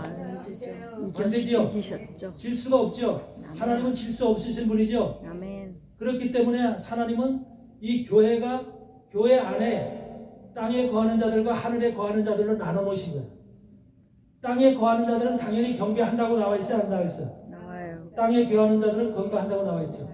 안 되지요? 이기셨죠. 질 수가 없죠. 하나님은 질 수 없으신 분이죠. 아멘. 그렇기 때문에 하나님은 이 교회가 교회 안에 땅에 거하는 자들과 하늘에 거하는 자들로 나눠 놓으신 거예요. 땅에 거하는 자들은 당연히 경배한다고 나와 있어요? 안 나와 있어요? 나와요. 땅에 거하는 자들은 경배한다고 나와 있죠.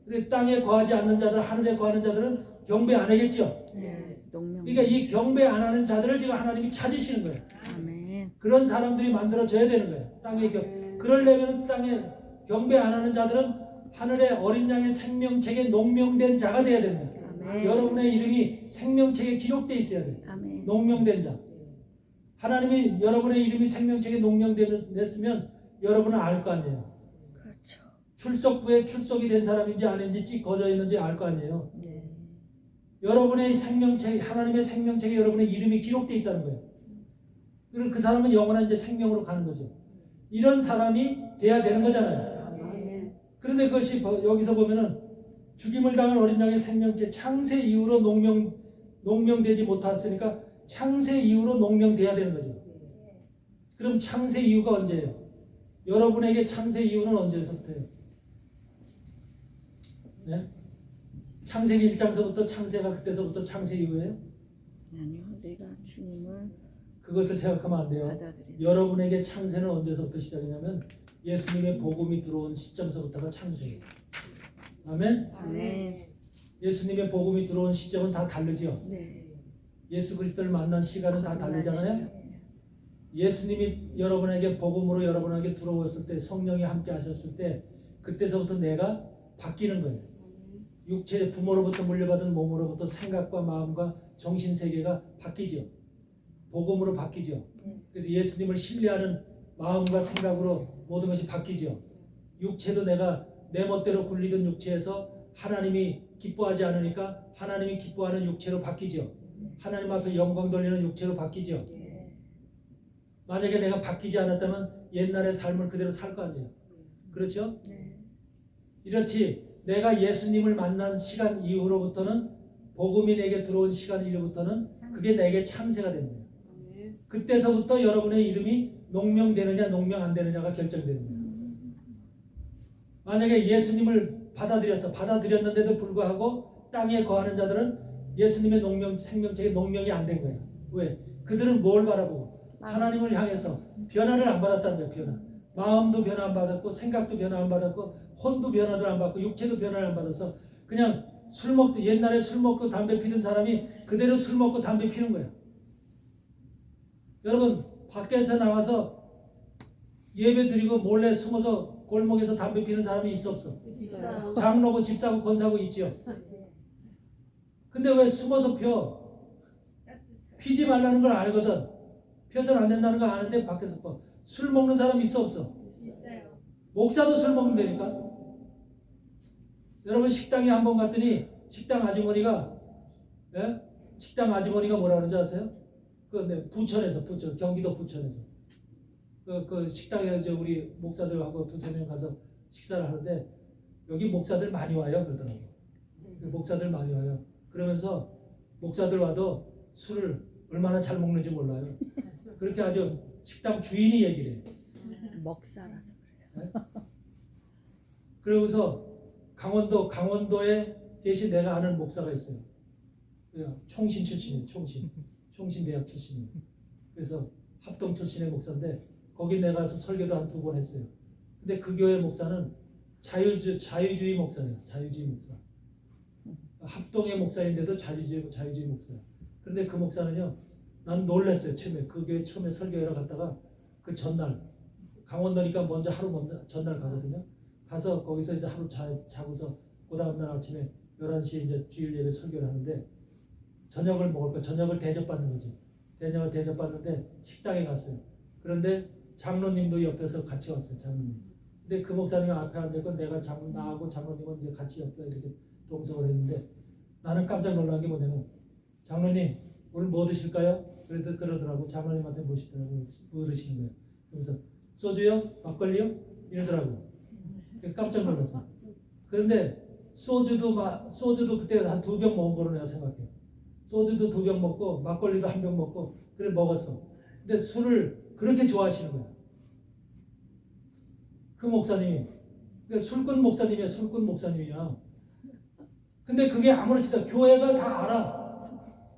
근데 땅에 거하지 않는 자들, 하늘에 거하는 자들은 경배 안 하겠죠. 네, 농명. 그러니까 이 경배 안 하는 자들을 지금 하나님이 찾으시는 거예요. 아멘. 그런 사람들이 만들어져야 되는 거예요. 땅에 그러려면 땅에 경배 안 하는 자들은 하늘의 어린 양의 생명책에 농명된 자가 되어야 됩니다. 아멘. 여러분의 이름이 생명책에 기록되어 있어야 돼요. 아멘. 농명된 자. 하나님이 여러분의 이름이 생명책에 농명됐으면 여러분은 알 거 아니에요. 그렇죠. 출석부에 출석이 된 사람인지 아닌지 찍어져 있는지 알 거 아니에요. 네. 여러분의 생명책, 하나님의 생명책에 여러분의 이름이 기록되어 있다는 거예요. 그리고 그 사람은 영원한 이제 생명으로 가는 거죠. 이런 사람이 돼야 되는 거잖아요. 그런데 그것이 여기서 보면은 죽임을 당한 어린 양의 생명체 창세 이후로 농명되지 못했으니까 창세 이후로 농명돼야 되는 거죠. 그럼 창세 이후가 언제예요? 여러분에게 창세 이후는 언제서부터예요? 네? 창세기 1장서부터 창세가 그때서부터 창세 이후예요? 아니요, 내가 주님을 그것을 생각하면 안 돼요. 받아들이는. 여러분에게 창세는 언제서부터 시작이냐면 예수님의 복음이 들어온 시점서부터가 창세예요. 아멘. 아멘. 예수님의 복음이 들어온 시점은 다 다르죠. 네. 예수 그리스도를 만난 시간은 다 다르잖아요. 시점이에요. 예수님이 여러분에게 복음으로 여러분에게 들어왔을 때 성령이 함께 하셨을 때 그때서부터 내가 바뀌는 거예요. 육체 부모로부터 물려받은 몸으로부터 생각과 마음과 정신 세계가 바뀌죠. 복음으로 바뀌죠. 그래서 예수님을 신뢰하는 마음과 생각으로 모든 것이 바뀌죠. 육체도 내가 내 멋대로 굴리던 육체에서 하나님이 기뻐하지 않으니까 하나님이 기뻐하는 육체로 바뀌죠. 하나님 앞에 영광 돌리는 육체로 바뀌죠. 만약에 내가 바뀌지 않았다면 옛날의 삶을 그대로 살 거 아니에요. 그렇죠? 네. 이렇지 내가 예수님을 만난 시간 이후로부터는 복음이 내게 들어온 시간 이후부터는 그게 내게 창세가 됩니다. 그때서부터 여러분의 이름이 농명되느냐 농명 안 되느냐가 결정되는 거예요. 만약에 예수님을 받아들였는데도 불구하고 땅에 거하는 자들은 예수님의 농명 생명책에 농명이 안 된 거예요. 왜? 그들은 뭘 바라보고 하나님을 향해서 변화를 안 받았다는 거예요. 변화. 마음도 변화 안 받았고 생각도 변화 안 받았고 혼도 변화를 안 받고 육체도 변화를 안 받아서 그냥 옛날에 술 먹고 담배 피던 사람이 그대로 술 먹고 담배 피는 거예요. 여러분 밖에서 나와서 예배 드리고 몰래 숨어서 골목에서 담배 피는 사람이 있어 없어? 있어요. 장로고 집사고 권사고 있지요. 근데 왜 숨어서 펴? 피지 말라는 걸 알거든. 펴서는 안 된다는 걸 아는데 밖에서 펴. 술 먹는 사람 있어 없어? 있어요. 목사도 술 먹는다니까. 여러분 식당에 한번 갔더니 식당 아주머니가 뭐라 그러는지 아세요? 부천 경기도 부천에서 그 식당에 이제 우리 목사들하고 두세 명 가서 식사를 하는데 여기 목사들 많이 와요 그러더라고. 목사들 많이 와요. 그러면서 목사들 와도 술을 얼마나 잘 먹는지 몰라요. 그렇게 아주 식당 주인이 얘기를 해요. 먹사라서. 그러고서 강원도에 계신 내가 아는 목사가 있어요. 총신 출신이에요. 총신대학 출신이에요. 그래서 합동 출신의 목사인데 거기 내가 가서 설교도 한 2번 했어요. 근데 그 교회 목사는 자유주의 목사예요. 자유주의 목사. 합동의 목사인데도 자유주의 목사예요. 그런데 그 목사는요, 난 놀랐어요. 처음에 그 교회 처음에 설교하러 갔다가 그 전날 강원도니까 하루 먼저 전날 가거든요. 가서 거기서 이제 하루 자고서 그 다음날 아침에 11시에 이제 주일 예배 설교를 하는데 저녁을 먹을 거 저녁을 대접받는 거죠. 저녁을 대접받는데 식당에 갔어요. 그런데 장로님도 옆에서 같이 왔어요. 장로님. 근데 그 목사님이 앞에 앉았고 내가 나하고 장로님은 이제 같이 옆에 이렇게 동석을 했는데 나는 깜짝 놀란 게 뭐냐면 장로님 오늘 뭐 드실까요? 그러더라고. 장로님한테 모시더라고. 물으시는 거예요. 그래서 소주요? 막걸리요? 이러더라고. 깜짝 놀랐어. 그런데 소주도 그때 한 2병 먹은 거로 내가 생각해요. 소주도 2병 먹고 막걸리도 1병 먹고 그래 먹었어. 근데 술을 그렇게 좋아하시는 거야. 그 목사님이 술꾼 목사님이야. 근데 그게 아무렇지도 않아. 교회가 다 알아.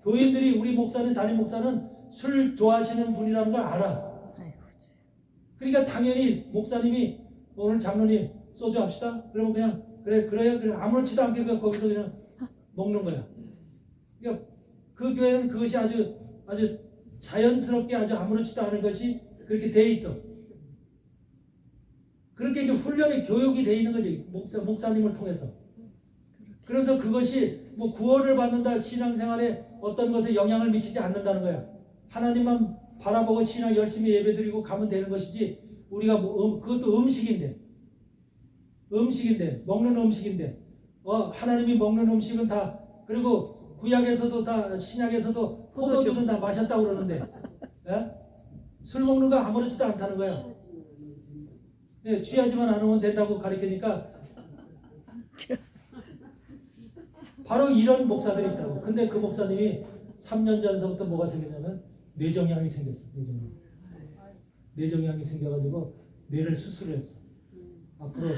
교인들이 우리 목사님 담임 목사는 술 좋아하시는 분이라는 걸 알아. 그러니까 당연히 목사님이 오늘 장로님 소주 합시다. 그러면 그냥 그래요. 아무렇지도 않게 거기서 그냥 먹는 거야. 그러니까 그 교회는 그것이 아주 자연스럽게 아주 아무렇지도 않은 것이 그렇게 돼 있어. 그렇게 이제 훈련이 교육이 돼 있는 거지. 목사님을 통해서. 그래서 그것이 뭐 구원을 받는다 신앙생활에 어떤 것에 영향을 미치지 않는다는 거야. 하나님만 바라보고 신앙 열심히 예배드리고 가면 되는 것이지 우리가 그것도 음식인데 먹는 음식인데 하나님이 먹는 음식은 다 그리고 구약에서도 다 신약에서도 포도주는 다 마셨다고 그러는데 술 먹는 거 아무렇지도 않다는 거야. 취하지만 않으면 된다고 가르치니까 바로 이런 목사들이 있다고. 근데 그 목사님이 3년 전서부터 뭐가 생겼냐면 뇌종양이 생겼어. 뇌종양이 생겨가지고 뇌를 수술을 했어. 앞으로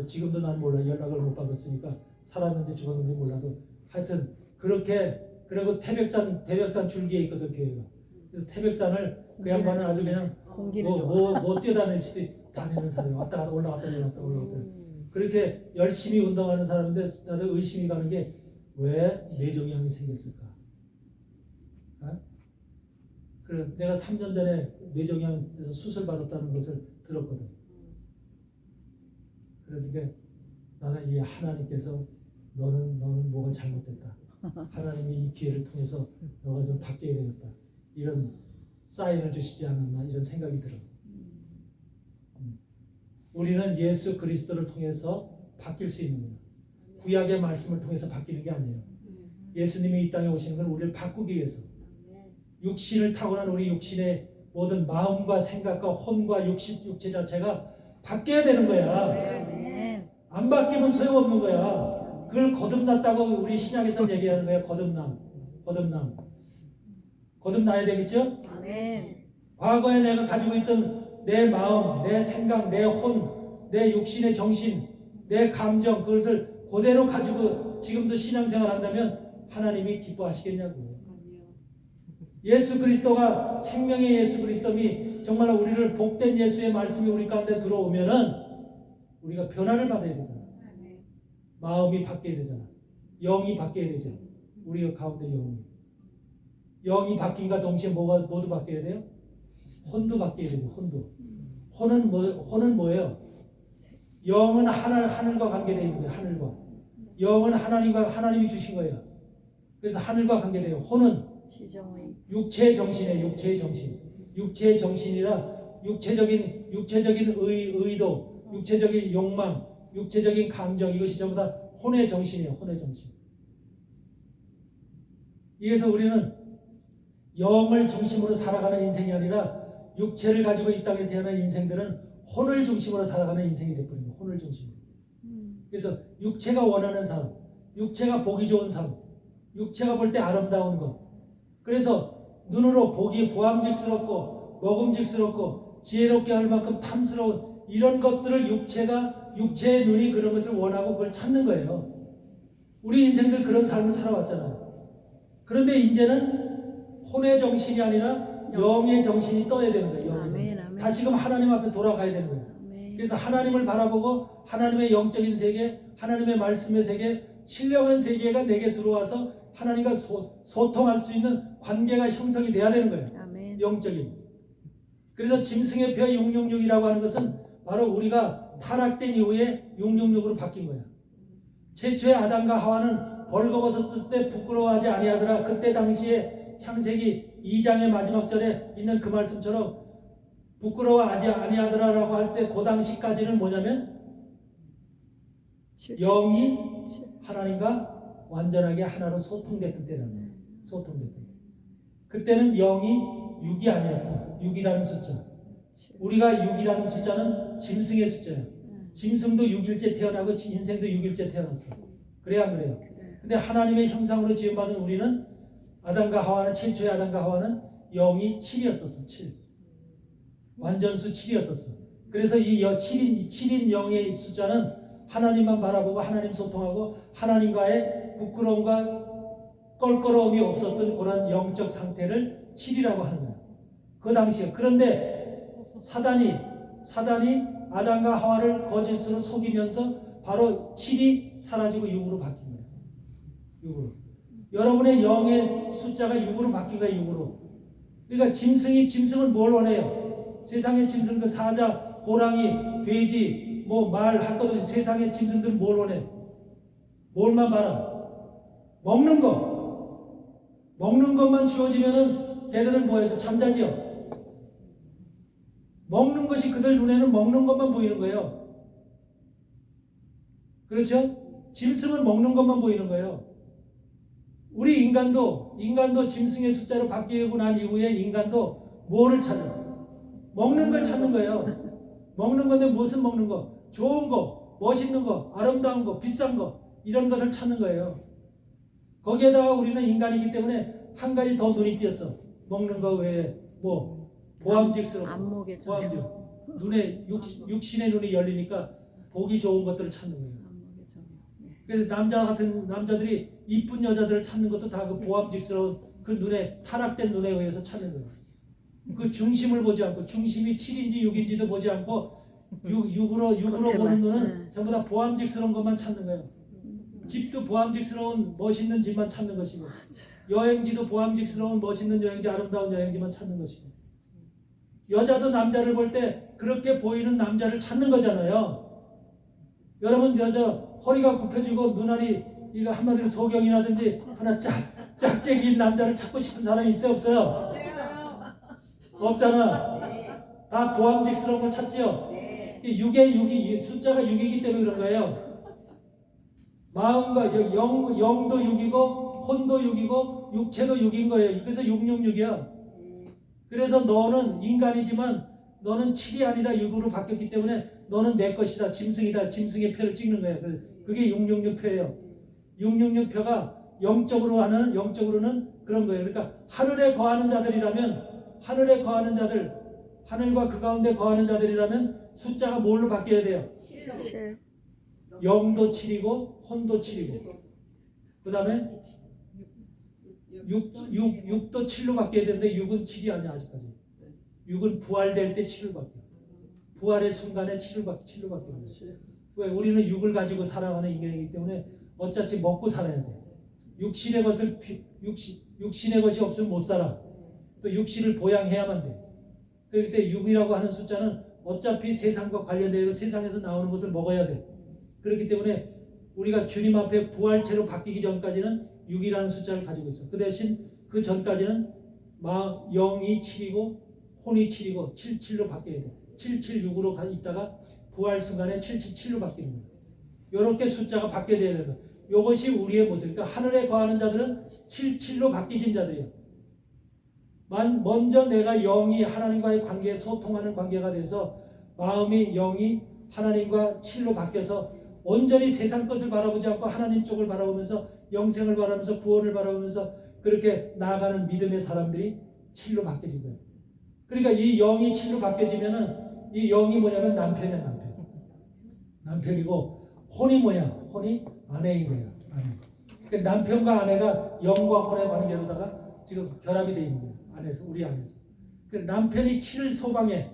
지금도 난 몰라. 연락을 못 받았으니까 살았는지 죽었는지 몰라도 하여튼 그렇게 그리고 대백산 줄기에 있거든 교회가. 그래서 태백산을 그 양반은 아주 그냥 공기를 좋아. 뭐 뛰어다니듯이 다니는 사람이 왔다 갔다 올라갔다 올라갔다. 그렇게 열심히 운동하는 사람인데 나도 의심이 가는 게 왜 뇌종양이 생겼을까? 어? 그래 내가 3년 전에 뇌종양에서 수술 받았다는 것을 들었거든. 그러니까 나는 이 하나님께서 너는 뭐가 잘못됐다. 하나님이 이 기회를 통해서 너가 좀 바뀌어야 되겠다. 이런 사인을 주시지 않았나 이런 생각이 들어. 우리는 예수 그리스도를 통해서 바뀔 수 있는 거야. 구약의 말씀을 통해서 바뀌는 게 아니에요. 예수님이 이 땅에 오시는 건 우리를 바꾸기 위해서. 육신을 타고난 우리 육신의 모든 마음과 생각과 혼과 육체 자체가 바뀌어야 되는 거야. 안 바뀌면 소용없는 거야. 그걸 거듭났다고 우리 신약에서 얘기하는 거야. 거듭나야 되겠죠? 과거에 내가 가지고 있던 내 마음, 내 생각, 내 혼, 내 육신의 정신, 내 감정 그것을 그대로 가지고 지금도 신앙생활 한다면 하나님이 기뻐하시겠냐고. 예수 그리스도가 생명의 예수 그리스도이 정말 우리를 복된 예수의 말씀이 우리 가운데 들어오면은 우리가 변화를 받아야 되잖아. 마음이 바뀌어야 되잖아. 영이 바뀌어야 되죠. 우리 가운데 영이 바뀐과 동시에 모두 바뀌어야 돼요? 혼도 바뀌어야 되죠. 혼은 뭐예요? 영은 하늘과 관계되어 있는 거예요. 하늘과. 영은 하나님이 주신 거예요. 그래서 하늘과 관계돼요. 혼은 육체의 정신이에요. 육체의 정신이라 육체적인 의도, 육체적인 욕망, 육체적인 감정 이것이 전부 다 혼의 정신이에요. 혼의 정신. 그래서 우리는 영을 중심으로 살아가는 인생이 아니라 육체를 가지고 이 땅에 태어난 인생들은 혼을 중심으로 살아가는 인생이 되어버린 거예요. 혼을 중심으로. 그래서 육체가 원하는 삶, 육체가 보기 좋은 삶, 육체가 볼 때 아름다운 것. 그래서 눈으로 보기 보암직스럽고 먹음직스럽고 지혜롭게 할 만큼 탐스러운 이런 것들을 육체의 눈이 그런 것을 원하고 그걸 찾는 거예요. 우리 인생들 그런 삶을 살아왔잖아요. 그런데 이제는 혼의 정신이 아니라 영의 정신이 떠야 되는 거예요. 다시금 하나님 앞에 돌아가야 되는 거예요. 그래서 하나님을 바라보고 하나님의 영적인 세계, 하나님의 말씀의 세계, 신령한 세계가 내게 들어와서 하나님과 소통할 수 있는 관계가 형성이 돼야 되는 거예요. 영적인. 그래서 짐승의 표 666이라고 하는 것은 바로 우리가 타락된 이후에 666으로 바뀐 거야. 최초의 아담과 하와는 벌거벗었을 때 부끄러워하지 아니하더라. 그때 당시에 창세기 2장의 마지막 절에 있는 그 말씀처럼 부끄러워하지 아니하더라라고 할 때 그 당시까지는 뭐냐면 영이 하나님과 완전하게 하나로 소통됐던 때라는 거예요. 소통됐던 때. 그때는 영이 6이 아니었어. 6이라는 숫자. 우리가 6이라는 숫자는 짐승의 숫자예요. 짐승도 6일째 태어나고 인생도 6일째 태어났어. 그래야 안 그래요? 근데 하나님의 형상으로 지음받은 우리는 최초의 아담과 하와는 영이 7이었었어. 7. 완전수 7이었었어. 그래서 이 7인 영의 숫자는 하나님만 바라보고 하나님 소통하고 하나님과의 부끄러움과 껄끄러움이 없었던 그런 영적 상태를 7이라고 하는 거예요. 그 당시에. 그런데 사단이 아담과 하와를 거짓으로 속이면서 바로 7이 사라지고 6으로 바뀐 거예요. 6으로. 여러분의 영의 숫자가 6으로 바뀐 거예요. 6으로. 그러니까 짐승은 뭘 원해요? 세상의 짐승들 사자, 호랑이, 돼지, 말 할 것 없이 세상의 짐승들은 뭘 원해? 뭘만 봐라? 먹는 거. 먹는 것만 주어지면은 걔들은 뭐해서 잠자지요. 먹는 것이 그들 눈에는 먹는 것만 보이는 거예요. 그렇죠? 짐승은 먹는 것만 보이는 거예요. 우리 인간도 짐승의 숫자로 바뀌고 난 이후에 인간도 뭐를 찾아? 먹는 걸 찾는 거예요. 먹는 건데 무슨 먹는 거? 좋은 거, 멋있는 거, 아름다운 거, 비싼 거 이런 것을 찾는 거예요. 거기에다가 우리는 인간이기 때문에 한 가지 더 눈이 띄었어. 먹는 거 외에 보암직스럽고 보암직. 눈에 육신의 눈이 열리니까 보기 좋은 것들을 찾는 거예요. 그래서 남자들이 이쁜 여자들을 찾는 것도 다 그 보암직스러운 그 눈에 타락된 눈에 의해서 찾는 거예요. 그 중심을 보지 않고 중심이 7인지 6인지도 보지 않고 6으로 겉에만. 보는 눈은 응. 전부 다 보암직스러운 것만 찾는 거예요. 집도 보암직스러운 멋있는 집만 찾는 것이고 여행지도 보암직스러운 멋있는 여행지 아름다운 여행지만 찾는 것이고 여자도 남자를 볼 때 그렇게 보이는 남자를 찾는 거잖아요. 여러분 여자 허리가 굽혀지고 눈알이 이거 한마디로 소경이라든지 하나 짝짝인 남자를 찾고 싶은 사람이 있어요 없어요? 없잖아. 다 보암직스러운 걸 찾지요. 6의 6이 숫자가 6이기 때문에 그런 거예요. 마음과 영도 6이고 혼도 6이고 육체도 6인 거예요. 그래서 666이야. 그래서 너는 인간이지만 너는 7이 아니라 6으로 바뀌었기 때문에 너는 내 것이다. 짐승이다. 짐승의 표를 찍는 거예요. 그게 666표예요. 666표가 영적으로는 그런 거예요. 그러니까 하늘에 거하는 자들이라면 하늘에 거하는 자들 하늘과 그 가운데 거하는 자들이라면 숫자가 뭘로 바뀌어야 돼요? 7. 영도 7이고 혼도 7이고 그 다음에 6도 7로 바뀌어야 되는데 6은 7이 아니야 아직까지. 6은 부활될 때 7로 바뀌어. 부활의 순간에 7로 바뀌는 거예요. 왜? 우리는 6을 가지고 살아가는 인간이기 때문에 어차피 먹고 살아야 돼. 육신의 것이 없으면 못 살아. 또 육신을 보양해야만 돼. 그렇기 때문에 6이라고 하는 숫자는 어차피 세상과 관련되고 세상에서 나오는 것을 먹어야 돼. 그렇기 때문에 우리가 주님 앞에 부활체로 바뀌기 전까지는 6이라는 숫자를 가지고 있어. 그 대신 그 전까지는 영이 7이고 혼이 7이고 77로 바뀌어야 돼. 776으로 있다가 부활 순간에 777로 바뀌는 거예요. 이렇게 숫자가 바뀌어야 되는 거예요. 이것이 우리의 모습. 그러니까 하늘에 거하는 자들은 77로 바뀌진 자들이에요. 먼저 내가 영이 하나님과의 관계에 소통하는 관계가 돼서 마음이 영이 하나님과 7로 바뀌어서 온전히 세상 것을 바라보지 않고 하나님 쪽을 바라보면서 영생을 바라보면서 구원을 바라보면서 그렇게 나아가는 믿음의 사람들이 7로 바뀌어진 거예요. 그러니까 이 영이 7로 바뀌어지면은 이 영이 뭐냐면 남편이야. 남편이고 혼이 뭐야? 혼이 아내인 거야. 아내. 그러니까 남편과 아내가 영과 혼의 관계로다가 지금 결합이 되어 있는 거예요. 안에서 우리 안에서. 그 남편이 7을 소망해.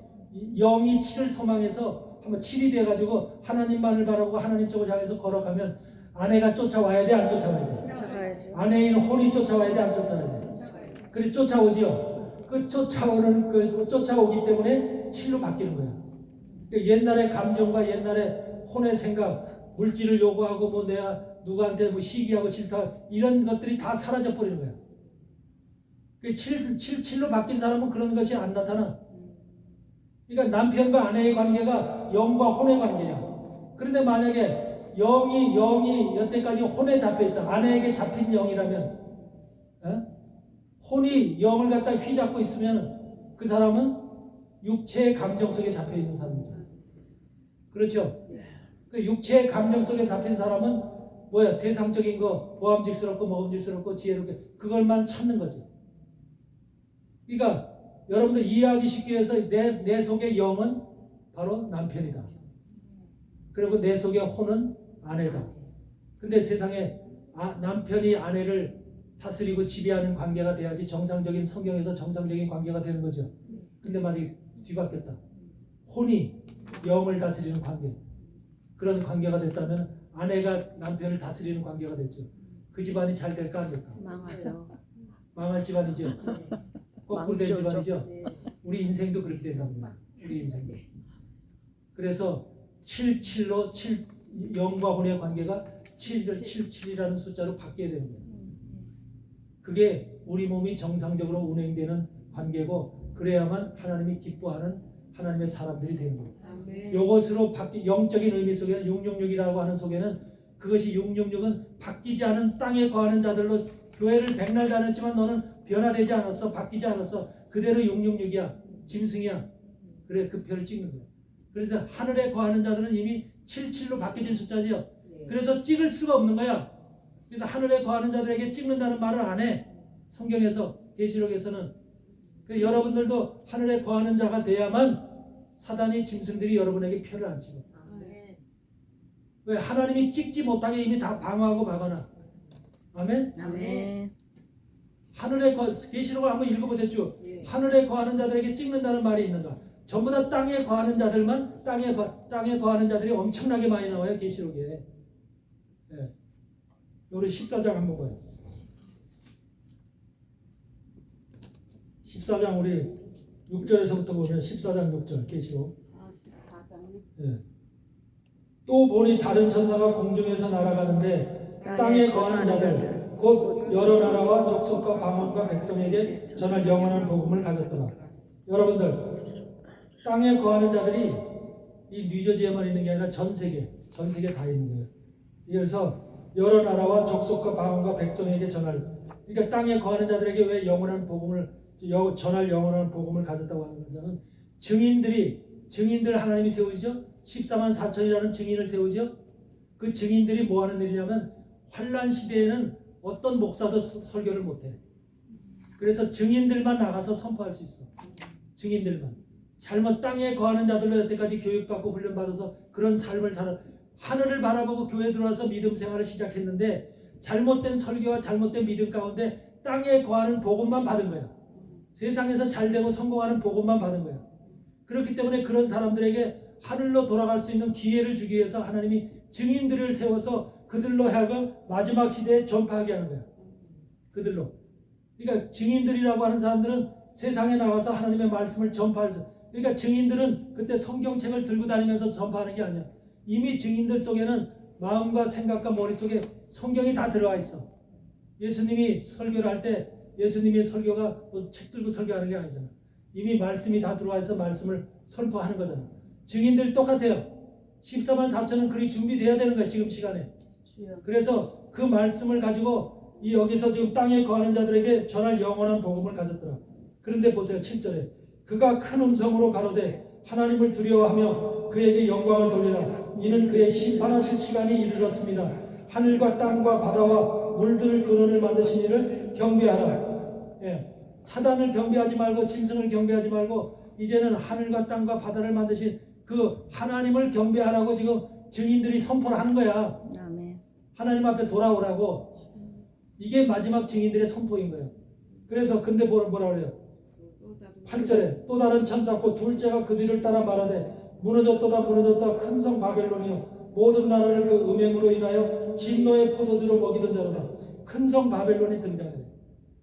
영이 7을 소망해서 한번 7이 돼가지고 하나님만을 바라보고 하나님 쪽을 향해서 걸어가면 아내가 쫓아와야 돼, 안 쫓아와야 돼? 쫓아가야죠. 아내인 혼이 쫓아와야 돼, 안 쫓아와야 돼? 그래 쫓아오지요. 그 쫓아오기 때문에 7로 바뀌는 거야. 그러니까 옛날의 감정과 옛날의 혼의 생각, 물질을 요구하고 뭐 내가 누구한테 뭐 시기하고 질투하고 이런 것들이 다 사라져 버리는 거야. 그 7로 바뀐 사람은 그런 것이 안 나타나. 그러니까 남편과 아내의 관계가 영과 혼의 관계야. 그런데 만약에 영이 여태까지 혼에 잡혀 있다. 아내에게 잡힌 영이라면, 혼이 영을 갖다 휘잡고 있으면 그 사람은 육체의 감정 속에 잡혀 있는 사람이죠. 그렇죠? 그 육체의 감정 속에 잡힌 사람은 뭐야? 세상적인 거, 보암직스럽고 먹음직스럽고 지혜롭게 그걸만 찾는 거죠. 그러니까 여러분들 이해하기 쉽게 해서 내 속의 영은 바로 남편이다. 그리고 내 속의 혼은 아내다. 근데 세상에 남편이 아내를 다스리고 지배하는 관계가 돼야지 정상적인 성경에서 정상적인 관계가 되는 거죠. 근데 말이 뒤바뀌었다. 혼이 영을 다스리는 관계. 그런 관계가 됐다면 아내가 남편을 다스리는 관계가 됐죠. 그 집안이 잘 될까 안 될까? 망하죠. 망할 집안이죠. 거꾸로 된 망조죠. 집안이죠. 우리 인생도 그렇게 된답니다. 우리 인생도. 그래서 77로 영과 혼의 관계가 77이라는 숫자로 바뀌어야 되는 거예요. 그게 우리 몸이 정상적으로 운행되는 관계고 그래야만 하나님이 기뻐하는 하나님의 사람들이 되는 거예요. 이것으로 영적인 의미 속에는 666이라고 하는 속에는 그것이 666은 바뀌지 않은 땅에 거하는 자들로 교회를 백날 다녔지만 너는 변화되지 않았어. 바뀌지 않았어. 그대로 666이야. 짐승이야. 그래 그 표를 찍는 거야. 그래서 하늘에 거하는 자들은 이미 77로 바뀌어진 숫자지요. 그래서 찍을 수가 없는 거야. 그래서 하늘에 거하는 자들에게 찍는다는 말을 안 해. 성경에서 계시록에서는. 여러분들도 하늘에 거하는 자가 돼야만 사단이 짐승들이 여러분에게 표를 안 찍어. 왜? 하나님이 찍지 못하게 이미 다 방어하고 막아놔. 아멘? 아멘. 하늘에 계시록을 한번 읽어보셨죠? 예. 하늘에 거하는 자들에게 찍는다는 말이 있는가? 전부 다 땅에 거하는 자들만 땅에 거하는 자들이 엄청나게 많이 나와요. 계시록에. 예. 우리 14장 한번 봐요. 14장 우리 6절에서부터 보면 14장 6절 계시록. 14장. 예. 또 보니 다른 천사가 공중에서 날아가는데 땅에 거하는 자들 곧 여러 나라와 족속과 방언과 백성에게 전할 영원한 복음을 가졌더라. 여러분들 땅에 거하는 자들이 이 뉴저지에만 있는 게 아니라 전 세계 다 있는 거예요. 그래서 여러 나라와 족속과 방언과 백성에게 전할, 그러니까 땅에 거하는 자들에게 왜 영원한 복음을 전할 영원한 복음을 가졌다고 하는 것은 증인들 하나님이 세우죠. 14만 4천이라는 증인을 세우죠. 그 증인들이 뭐 하는 일이냐면 환란 시대에는 어떤 목사도 설교를 못해. 그래서 증인들만 나가서 선포할 수 있어. 증인들만. 잘못 땅에 거하는 자들로 여태까지 교육받고 훈련받아서 그런 삶을 살, 하늘을 바라보고 교회 들어와서 믿음 생활을 시작했는데 잘못된 설교와 잘못된 믿음 가운데 땅에 거하는 복음만 받은 거야. 세상에서 잘되고 성공하는 복음만 받은 거야. 그렇기 때문에 그런 사람들에게 하늘로 돌아갈 수 있는 기회를 주기 위해서 하나님이 증인들을 세워서 그들로 하여금 마지막 시대에 전파하게 하는 거야. 그들로. 그러니까 증인들이라고 하는 사람들은 세상에 나와서 하나님의 말씀을 전파할 수. 그러니까 증인들은 그때 성경책을 들고 다니면서 전파하는 게 아니야. 이미 증인들 속에는 마음과 생각과 머릿속에 성경이 다 들어와 있어. 예수님이 설교를 할 때 예수님의 설교가 뭐 책 들고 설교하는 게 아니잖아. 이미 말씀이 다 들어와 있어 말씀을 선포하는 거잖아. 증인들 똑같아요. 14만 4천은 그리 준비돼야 되는 거야. 지금 시간에. 그래서 그 말씀을 가지고 이 여기서 지금 땅에 거하는 자들에게 전할 영원한 복음을 가졌더라. 그런데 보세요. 7절에 그가 큰 음성으로 가로되 하나님을 두려워하며 그에게 영광을 돌리라. 이는 그의 심판하실 시간이 이르렀습니다. 하늘과 땅과 바다와 물들을 근원을 만드신 이를 경배하라. 예. 사단을 경배하지 말고 짐승을 경배하지 말고 이제는 하늘과 땅과 바다를 만드신 그 하나님을 경배하라고 지금 증인들이 선포를 하는 거야. 아멘. 하나님 앞에 돌아오라고. 이게 마지막 증인들의 선포인 거예요. 그래서 근데 뭐라 그래요? 8절에 또 다른 천사 곧 둘째가 그 뒤를 따라 말하되 무너졌다 큰 성 바벨론이요 모든 나라를 그 음행으로 인하여 진노의 포도주로 먹이던 자로다. 큰 성 바벨론이 등장해요.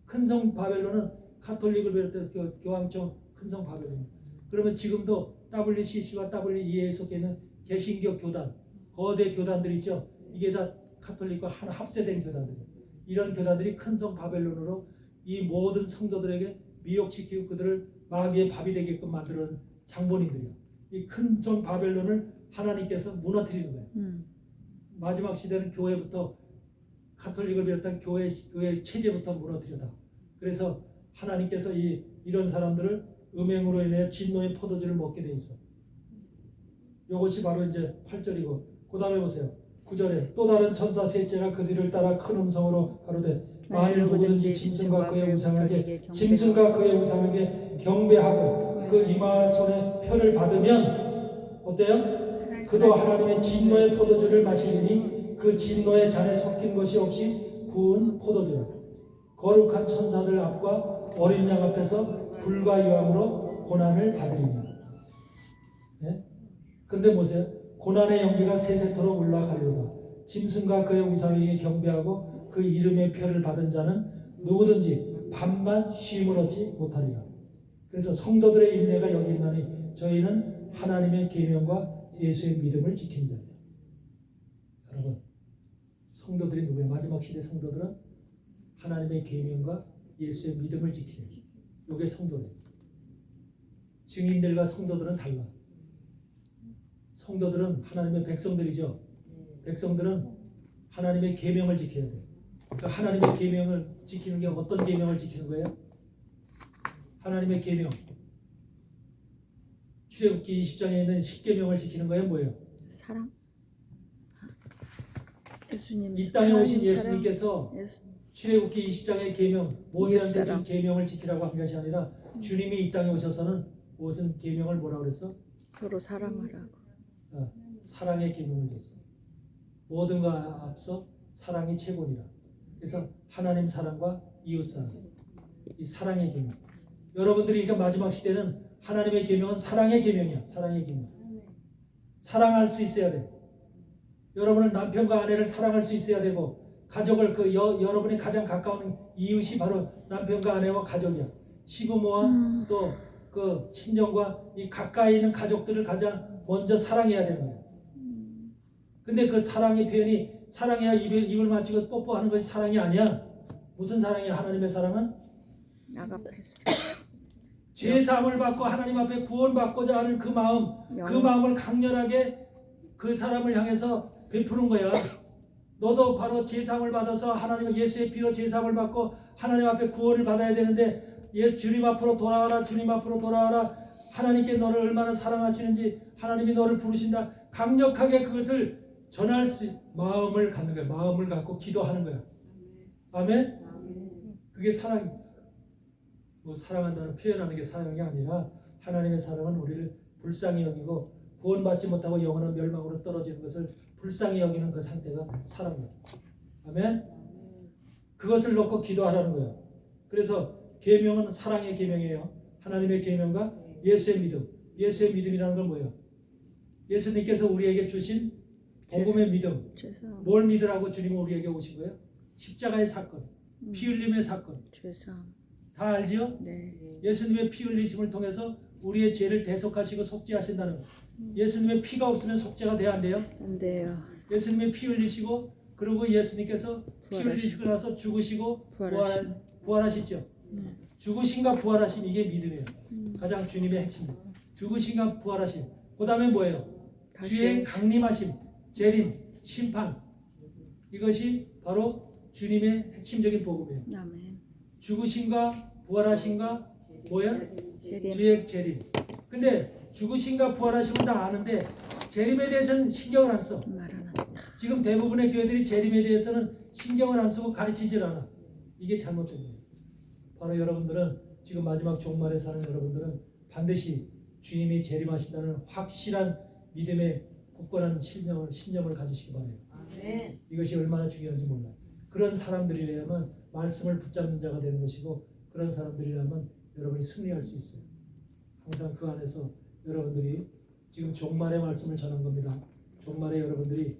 큰 성 바벨론은 카톨릭을 비롯해 교황청 큰 성 바벨론. 그러면 지금도 WCC와 WEA에 속해 있는 개신교 교단, 거대 교단들 있죠. 이게 다 카톨릭과 하나 합세된 교단들이에요. 이런 교단들이 큰 성 바벨론으로 이 모든 성도들에게 미혹시키고 그들을 마귀의 밥이 되게끔 만드는 장본인들이야. 이 큰 성 바벨론을 하나님께서 무너뜨리는 거예요. 마지막 시대는 교회부터 카톨릭을 비롯한 교회 체제부터 무너뜨려다. 그래서 하나님께서 이런 사람들을 음행으로 인해 진노의 포도주를 먹게 돼 있어. 이것이 바로 이제 8절이고 그 다음에 보세요. 9절에 또 다른 천사 셋째가 그 뒤를 따라 큰 음성으로 가로되 만일 누구든지 짐승과 그의 우상에게 경배하고 그 이마 손에 표를 받으면 어때요? 그도 하나님의 진노의 포도주를 마시리니 그 진노의 잔에 섞인 것이 없이 부은 포도주라. 거룩한 천사들 앞과 어린 양 앞에서 불과 유황으로 고난을 받으리니. 네? 그런데 보세요. 고난의 연기가 세세토록 올라가리로다. 짐승과 그의 우상에게 경배하고 그 이름의 표를 받은 자는 누구든지 밤낮 쉼을 얻지 못하리라. 그래서 성도들의 인내가 여기 있나니 저희는 하나님의 계명과 예수의 믿음을 지킨 자들. 여러분, 성도들이 누구예요? 마지막 시대 성도들은 하나님의 계명과 예수의 믿음을 지키는. 이게 성도예요. 증인들과 성도들은 달라. 성도들은 하나님의 백성들이죠. 백성들은 하나님의 계명을 지켜야 돼요. 그러니까 하나님의 계명을 지키는 게 어떤 계명을 지키는 거예요? 하나님의 계명. 출애굽기 20장에 있는 10계명을 지키는 거예요. 뭐예요? 사랑. 예수님. 이 땅에 오신 사랑. 예수님께서 예수. 출애굽기 20장의 계명, 모세한테 준 사랑. 계명을 지키라고 한 것이 아니라 주님이 이 땅에 오셔서는 무슨 계명을 뭐라고 그랬어? 서로 사랑하라고. 사랑의 계명을 줬어. 모든 것 앞서 사랑이 최고니라. 그래서 하나님 사랑과 이웃 사랑. 이 사랑의 계명. 여러분들이 그러니까 마지막 시대는 하나님의 계명은 사랑의 계명이야. 사랑의 계명. 사랑할 수 있어야 돼. 여러분은 남편과 아내를 사랑할 수 있어야 되고 가족을 여러분이 가장 가까운 이웃이 바로 남편과 아내와 가족이야. 시부모와 또 그 친정과 이 가까이 있는 가족들을 가장 먼저 사랑해야 되는 거야. 근데 그 사랑의 표현이 사랑해야 입을 맞추고 뽀뽀하는 것이 사랑이 아니야. 무슨 사랑이야? 하나님의 사랑은 아가페. 죄 사함을 받고 하나님 앞에 구원받고자 하는 그 마음을 강렬하게 그 사람을 향해서 베푸는 거야. 너도 바로 죄 사함을 받아서 하나님 예수의 피로 죄 사함을 받고 하나님 앞에 구원을 받아야 되는데 주님 앞으로 돌아와라. 주님 앞으로 돌아와라. 하나님께 너를 얼마나 사랑하시는지 하나님이 너를 부르신다. 강력하게 그것을 전할 수 마음을 갖는 거야. 마음을 갖고 기도하는 거야. 아멘. 그게 사랑입니다. 뭐 사랑한다는 표현하는 게 사랑이 아니라 하나님의 사랑은 우리를 불쌍히 여기고 구원받지 못하고 영원한 멸망으로 떨어지는 것을 불쌍히 여기는 그 상태가 사랑이에요. 아멘. 그것을 놓고 기도하라는 거예요. 그래서 계명은 사랑의 계명이에요. 하나님의 계명과 예수의 믿음. 예수의 믿음이라는 건 뭐예요? 예수님께서 우리에게 주신 복음의 믿음. 뭘 믿으라고 주님은 우리에게 오신 거예요? 십자가의 사건, 피 흘림의 사건. 다 알지요? 네. 예수님의 피 흘리심을 통해서 우리의 죄를 대속하시고 속죄하신다는 거. 예수님의 피가 없으면 속죄가 돼야 안 돼요? 안 돼요. 예수님의 피 흘리시고 그리고 예수님께서 피 흘리시고 나서 죽으시고 부활하시죠. 죽으신가 부활하신 이게 믿음이에요. 가장 주님의 핵심. 죽으신가 부활하신. 그 다음에 뭐예요? 주의 강림하심, 재림, 심판. 이것이 바로 주님의 핵심적인 복음이에요. 아멘. 죽으신가 부활하신가 뭐야? 재림. 주의 재림. 근데 죽으신가 부활하심은 다 아는데 재림에 대해서는 신경을 안 써. 지금 대부분의 교회들이 재림에 대해서는 신경을 안 쓰고 가르치질 않아. 이게 잘못된 거예요. 바로 여러분들은 지금 마지막 종말에 사는 여러분들은 반드시 주님이 재림하신다는 확실한 믿음의 굳건한 신념을 가지시기 바래요. 아멘. 이것이 얼마나 중요한지 몰라요. 그런 사람들이라면 말씀을 붙잡는 자가 되는 것이고 그런 사람들이라면 여러분이 승리할 수 있어요. 항상 그 안에서 여러분들이 지금 종말의 말씀을 전한 겁니다. 종말에 여러분들이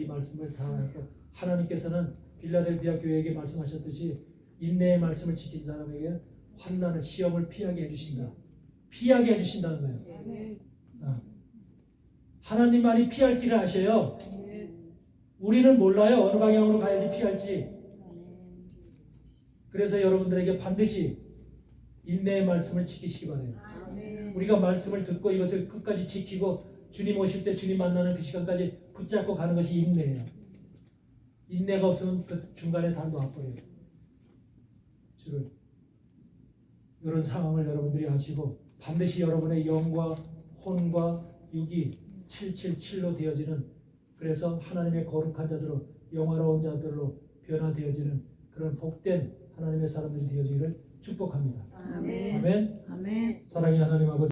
이 말씀을 다 하고 하나님께서는 빌라델비아 교회에게 말씀하셨듯이 인내의 말씀을 지킨 사람에게 환난을 시험을 피하게 해주신다. 피하게 해주신다는 거예요. 하나님만이 피할 길을 아셔요. 우리는 몰라요. 어느 방향으로 가야지 피할지. 그래서 여러분들에게 반드시 인내의 말씀을 지키시기 바래요. 우리가 말씀을 듣고 이것을 끝까지 지키고 주님 오실 때 주님 만나는 그 시간까지 붙잡고 가는 것이 인내예요. 인내가 없으면 그 중간에 다 놔버려요. 주를. 이런 상황을 여러분들이 아시고 반드시 여러분의 영과 혼과 육이 777로 되어지는 그래서 하나님의 거룩한 자들로 영화로운 자들로 변화되어지는 그런 복된 하나님의 사람들이 되어지기를 축복합니다. 아멘. 아멘. 아멘. 사랑의 하나님 아버지